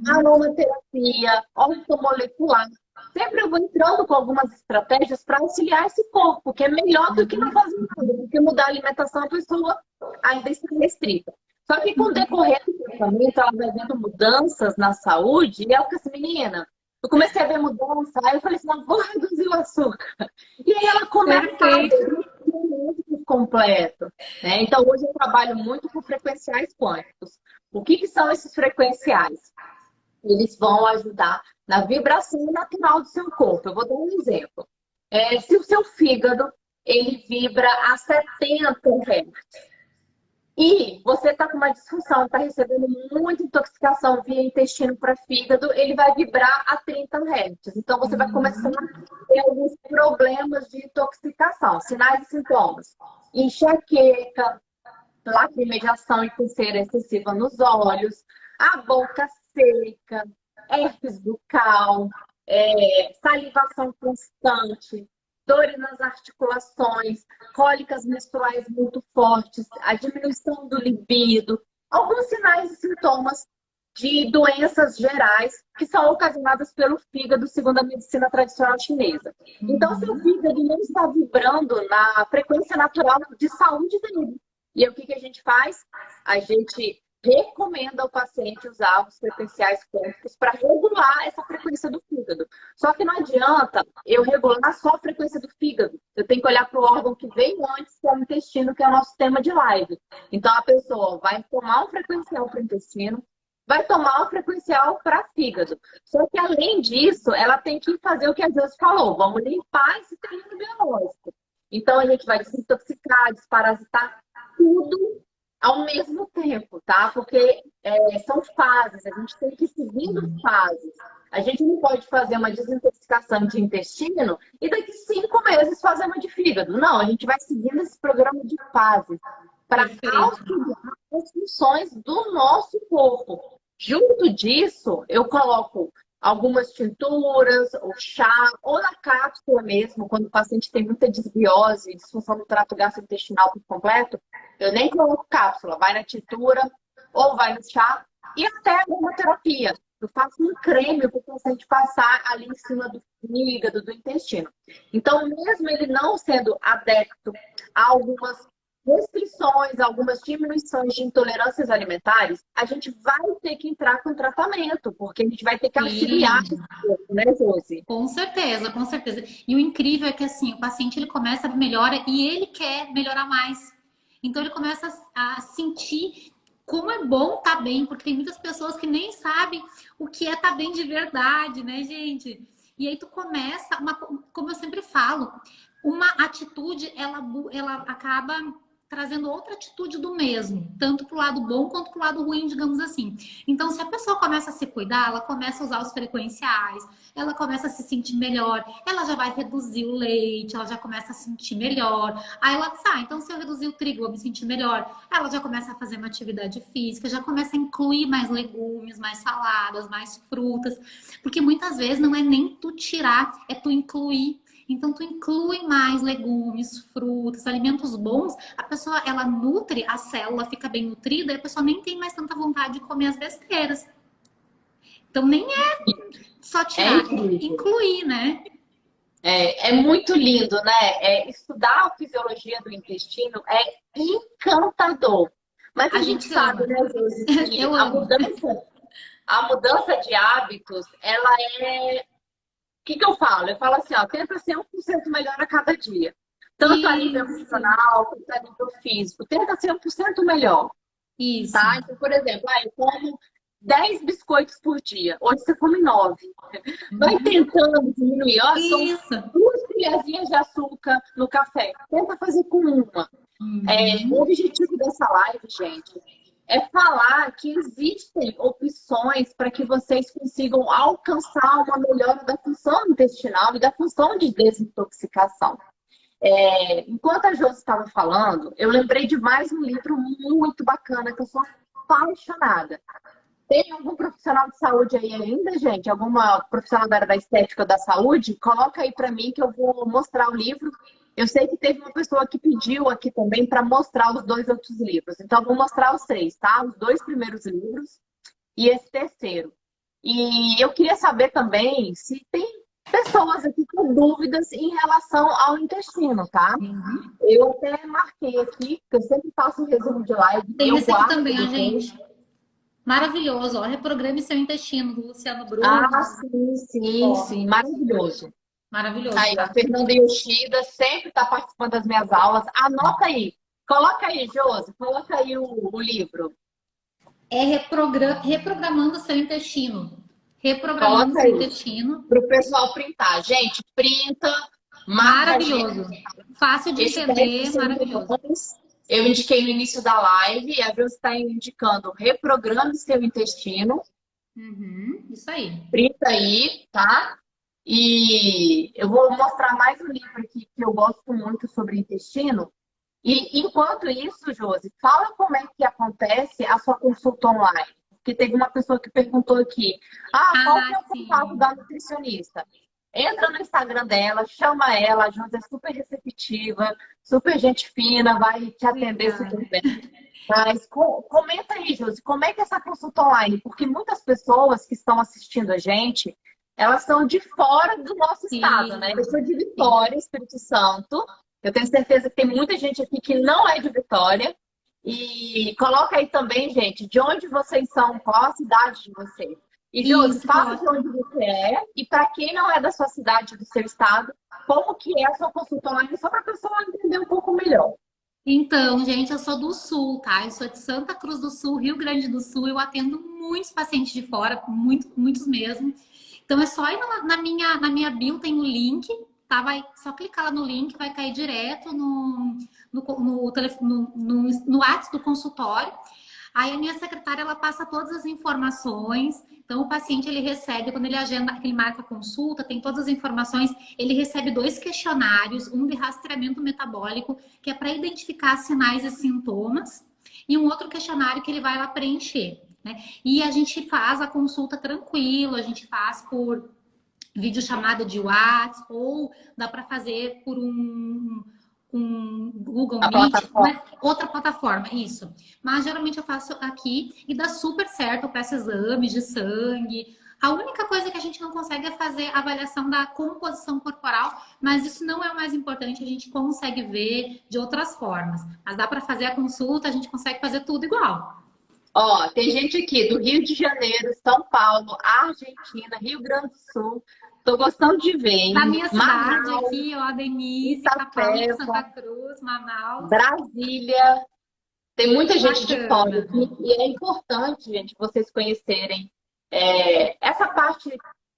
Aromaterapia, ortomolecular. Sempre eu vou entrando com algumas estratégias para auxiliar esse corpo, que é melhor do que não fazer nada, porque mudar a alimentação a pessoa ainda está restrita. Só que com o decorrer do tratamento, ela vai vendo mudanças na saúde e ela fica assim, menina, eu comecei a ver mudança, aí eu falei assim, não, vou reduzir o açúcar. E aí ela começa a Perfeito. aderir por completo. Né? Então, hoje eu trabalho muito com frequenciais quânticos. O que, que são esses frequenciais? Eles vão ajudar na vibração natural do seu corpo. Eu vou dar um exemplo. Se o seu fígado ele vibra a 70 Hz, e você está com uma disfunção, está recebendo muita intoxicação via intestino para fígado, ele vai vibrar a 30 Hz. Então, você vai começar a ter alguns problemas de intoxicação, sinais e sintomas. Enxaqueca, lacrimediação e coceira excessiva nos olhos, a boca seca, herpes bucal, salivação constante, dores nas articulações, cólicas menstruais muito fortes, a diminuição do libido, alguns sinais e sintomas de doenças gerais que são ocasionadas pelo fígado, segundo a medicina tradicional chinesa. Então, seu fígado não está vibrando na frequência natural de saúde dele. E aí, o que a gente faz? A gente recomenda ao paciente usar os frequenciais quânticos para regular essa frequência do fígado. Só que não adianta eu regular só a frequência do fígado. Eu tenho que olhar para o órgão que veio antes, que é o intestino, que é o nosso tema de live. Então, a pessoa vai tomar um frequencial para o intestino, vai tomar um frequencial para fígado. Só que, além disso, ela tem que fazer o que a Deus falou. Vamos limpar esse terreno biológico. Então, a gente vai desintoxicar, desparasitar tudo ao mesmo tempo, tá? Porque são fases, a gente tem que ir seguindo fases. A gente não pode fazer uma desintoxicação de intestino e daqui 5 meses fazer uma de fígado. Não, a gente vai seguindo esse programa de fases para auxiliar as funções do nosso corpo. Junto disso, eu coloco algumas tinturas, ou chá, ou na cápsula mesmo, quando o paciente tem muita desbiose, disfunção do trato gastrointestinal por completo, eu nem coloco cápsula, vai na tintura, ou vai no chá, e até a aromaterapia. Eu faço um creme para o paciente passar ali em cima do fígado, do intestino. Então, mesmo ele não sendo adepto a algumas restrições, algumas diminuições de intolerâncias alimentares, a gente vai ter que entrar com tratamento, porque a gente vai ter que auxiliar esse corpo, né, Josi? Com certeza, com certeza. E o incrível é que assim, o paciente ele começa a melhora e ele quer melhorar mais. Então ele começa a sentir como é bom estar bem, porque tem muitas pessoas que nem sabem o que é estar bem de verdade, né, gente? E aí tu começa, como eu sempre falo, uma atitude, ela acaba trazendo outra atitude do mesmo, tanto pro lado bom quanto pro lado ruim, digamos assim. Então, se a pessoa começa a se cuidar, ela começa a usar os frequenciais, ela começa a se sentir melhor, ela já vai reduzir o leite, ela já começa a se sentir melhor. Aí ela diz, então se eu reduzir o trigo, eu vou me sentir melhor. Ela já começa a fazer uma atividade física, já começa a incluir mais legumes, mais saladas, mais frutas, porque muitas vezes não é nem tu tirar, é tu incluir. Então, tu inclui mais legumes, frutas, alimentos bons, a pessoa, ela nutre, a célula fica bem nutrida e a pessoa nem tem mais tanta vontade de comer as besteiras. Então, nem é só tirar, é incluir, né? É muito lindo, né? Estudar a fisiologia do intestino é encantador. Mas a gente sabe, né, Josi, que a mudança de hábitos, ela é... O que eu falo? Eu falo assim, tenta ser 1% melhor a cada dia. Tanto a nível emocional, quanto a nível físico. Tenta ser 1% melhor. Isso. Tá? Então, por exemplo, eu como 10 biscoitos por dia. Hoje você come 9. Vai tentando diminuir. São 2 colherzinhas de açúcar no café. Tenta fazer com uma. O objetivo dessa live, gente, é falar que existem opções para que vocês consigam alcançar uma melhora da função intestinal e da função de desintoxicação. Enquanto a Josi estava falando, eu lembrei de mais um livro muito bacana que eu sou apaixonada. Tem algum profissional de saúde aí ainda, gente? Alguma profissional da área da estética ou da saúde? Coloca aí para mim que eu vou mostrar o livro. Eu sei que teve uma pessoa que pediu aqui também para mostrar os 2 outros livros. Então, eu vou mostrar os 3, tá? Os 2 primeiros livros e esse terceiro. E eu queria saber também se tem pessoas aqui com dúvidas em relação ao intestino, tá? Eu até marquei aqui, porque eu sempre faço um resumo de live. Tem esse aqui também, gente. Maravilhoso, Reprograme Seu Intestino, do Luciano Bruno. Sim, maravilhoso. Maravilhoso. Aí, a Fernanda Yoshida sempre está participando das minhas aulas. Anota aí. Coloca aí, Josi. Coloca aí o livro. Reprogramando Seu Intestino. Reprogramando Seu Intestino. Para o pessoal printar. Gente, printa. Maravilhoso. Fácil de entender, maravilhoso. Eu indiquei no início da live e a Josi está indicando Reprograme Seu Intestino. Isso aí. Printa aí, tá? E eu vou mostrar mais um livro aqui que eu gosto muito sobre intestino. E enquanto isso, Josi, fala como é que acontece a sua consulta online. porque teve uma pessoa que perguntou aqui, qual que é o contato Sim. da nutricionista? Entra no Instagram dela, chama ela, a Josi é super receptiva, super gente fina, vai te atender Obrigada. super bem. Mas comenta aí, Josi, como é que é essa consulta online? Porque muitas pessoas que estão assistindo a gente, elas são de fora do nosso estado, né? Eu Sim, sou de sim. Vitória, Espírito Santo. Eu tenho certeza que tem muita gente aqui que não é de Vitória. E coloca aí também, gente, de onde vocês são, qual a cidade de vocês. E, Josi, Isso, fala de coloca. onde você é. E para quem não é da sua cidade, do seu estado, como que é a sua consulta online, só para a pessoa entender um pouco melhor. Então, gente, eu sou do Sul, tá? Eu sou de Santa Cruz do Sul, Rio Grande do Sul. Eu atendo muitos pacientes de fora, muitos mesmo. Então, é só ir na minha bio, tem o link, tá? Vai só clicar lá no link, vai cair direto no WhatsApp do consultório. Aí a minha secretária, ela passa todas as informações. Então, o paciente, ele recebe, quando ele agenda, ele marca a consulta, tem todas as informações. Ele recebe 2 questionários, um de rastreamento metabólico, que é para identificar sinais e sintomas, e um outro questionário que ele vai lá preencher, né? E a gente faz a consulta tranquilo, a gente faz por videochamada de WhatsApp, ou dá para fazer por um Google A Meet, plataforma. outra plataforma, isso. Mas geralmente eu faço aqui e dá super certo, eu peço exames de sangue. A única coisa que a gente não consegue é fazer a avaliação da composição corporal, mas isso não é o mais importante, a gente consegue ver de outras formas. Mas dá para fazer a consulta, a gente consegue fazer tudo igual. Ó, tem gente aqui do Rio de Janeiro, São Paulo, Argentina, Rio Grande do Sul. Tô gostando de ver, Da hein? minha cidade Manaus, aqui, ó, Denise, Capão, Itapeva, Santa Cruz, Manaus. Brasília. Tem muita gente de fora Bacana. aqui e é importante, gente, vocês conhecerem essa parte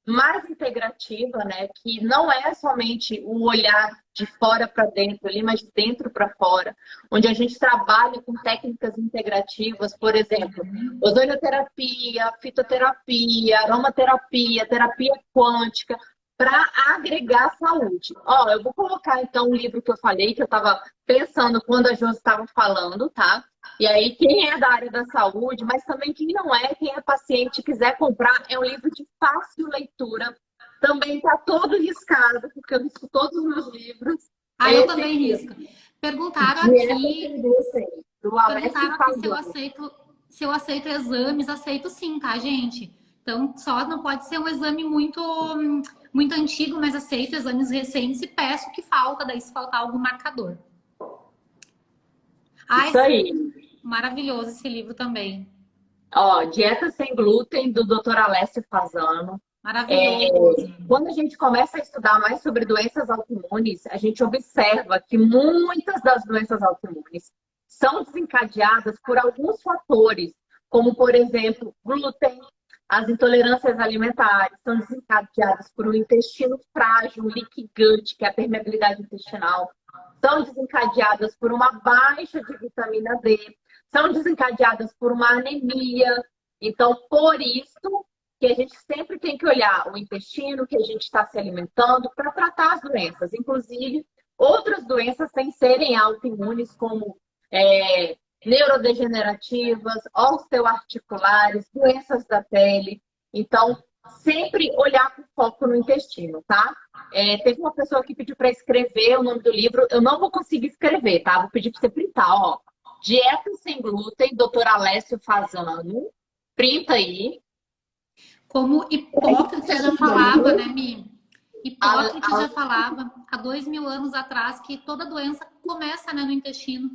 mais integrativa, né? Que não é somente o olhar de fora para dentro ali, mas de dentro para fora, onde a gente trabalha com técnicas integrativas, por exemplo, ozonioterapia, fitoterapia, aromaterapia, terapia quântica, para agregar saúde. Ó, eu vou colocar então o livro que eu falei, que eu estava pensando quando a Josi estava falando, tá? E aí, quem é da área da saúde, mas também quem não é, quem é paciente, quiser comprar, é um livro de fácil leitura. Também está todo riscado, porque eu risco todos os meus livros. Ah, eu Esse também aqui, risco. Perguntaram Dieta aqui, Sem Glúten, do Alessio perguntaram aqui Fasano. se eu aceito exames, aceito sim, tá, gente? Então, só não pode ser um exame muito antigo, mas aceito exames recentes e peço que falta, daí se faltar algum marcador. Ai, Isso aí. maravilhoso esse livro também. Ó, Dieta Sem Glúten, do Dr. Alessio Fasano. Maravilhoso. Quando a gente começa a estudar mais sobre doenças autoimunes, a gente observa que muitas das doenças autoimunes são desencadeadas por alguns fatores, como, por exemplo, glúten, as intolerâncias alimentares, são desencadeadas por um intestino frágil, o leaky gut, que é a permeabilidade intestinal, são desencadeadas por uma baixa de vitamina D, são desencadeadas por uma anemia. Então, por isso que a gente sempre tem que olhar o intestino que a gente está se alimentando para tratar as doenças, inclusive outras doenças sem serem autoimunes, como neurodegenerativas, osteoarticulares, doenças da pele. Então, sempre olhar com foco no intestino, tá? Teve uma pessoa que pediu para escrever o nome do livro, eu não vou conseguir escrever, tá? Vou pedir para você printar, ó. Dieta Sem Glúten, Dr. Alessio Fasano. Printa aí. Como Hipócrates já falava, né, Mi? Hipócrates A, já falava há 2000 anos atrás que toda doença começa, né, no intestino.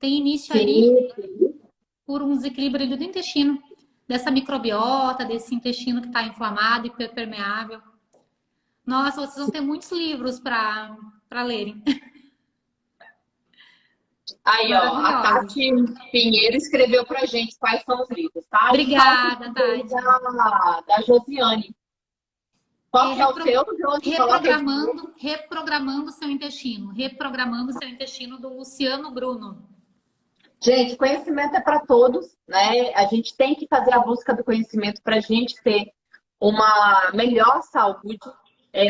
Tem início ali sim, por um desequilíbrio do intestino, dessa microbiota, desse intestino que está inflamado e permeável. Nossa, vocês vão ter muitos livros para lerem. aí, ó, a Maravilhosos. Tati Pinheiro escreveu pra gente quais são os livros, tá? E falta Obrigada, também Tati. da Josiane. Qual que é o seu, Josi? Coloca aí de novo. Reprogramando seu intestino. Reprogramando seu intestino do Luciano Bruno. Gente, conhecimento é para todos, né? A gente tem que fazer a busca do conhecimento para a gente ter uma melhor saúde.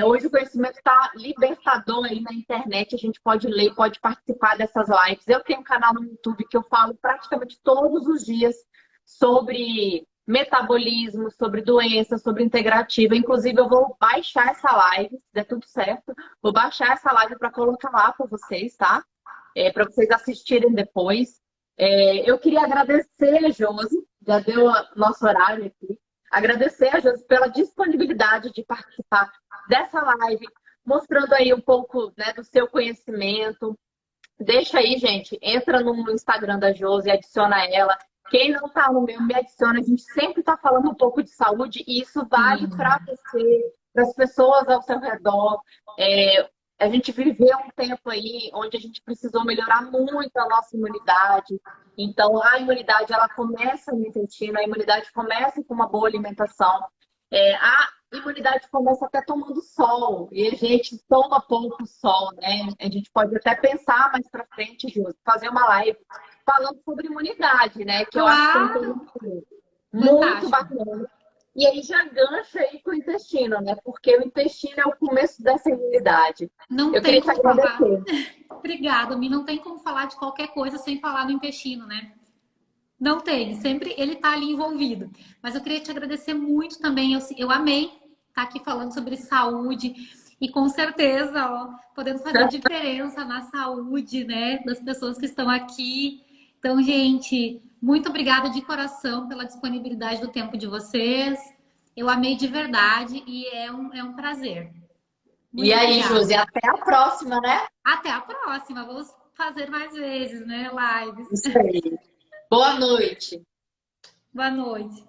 Hoje o conhecimento está libertador aí na internet, a gente pode ler, pode participar dessas lives. Eu tenho um canal no YouTube que eu falo praticamente todos os dias sobre metabolismo, sobre doença, sobre integrativa. Inclusive, eu vou baixar essa live, se der tudo certo. Vou baixar essa live para colocar lá para vocês, tá? Para vocês assistirem depois. Eu queria agradecer a Josi, já deu o nosso horário aqui. Agradecer a Josi pela disponibilidade de participar dessa live, mostrando aí um pouco, né, do seu conhecimento. Deixa aí, gente, entra no Instagram da Josi, adiciona ela. Quem não tá no meu, me adiciona. A gente sempre tá falando um pouco de saúde e isso vale Sim. para você, para as pessoas ao seu redor. A gente viveu um tempo aí onde a gente precisou melhorar muito a nossa imunidade. Então, a imunidade, ela começa no intestino, a imunidade começa com uma boa alimentação. A imunidade começa até tomando sol, e a gente toma pouco sol, né? A gente pode até pensar mais para frente, Ju, fazer uma live falando sobre imunidade, né? Que eu acho que é um Claro, tema muito fantástico. bacana. E aí já gancha aí com o intestino, né? Porque o intestino é o começo dessa imunidade. Não Eu tem queria te como falar. agradecer. Obrigada, Mi. Não tem como falar de qualquer coisa sem falar do intestino, né? Não tem, sempre ele tá ali envolvido. Mas eu queria te agradecer muito também. Eu amei estar aqui falando sobre saúde e com certeza, ó, podendo fazer diferença na saúde, né, das pessoas que estão aqui. Então, gente, muito obrigada de coração pela disponibilidade do tempo de vocês. Eu amei de verdade e é um prazer. E Muito aí, obrigada. Josi, até a próxima, né? Até a próxima. Vamos fazer mais vezes, né? Lives. Isso aí. Boa noite. Boa noite.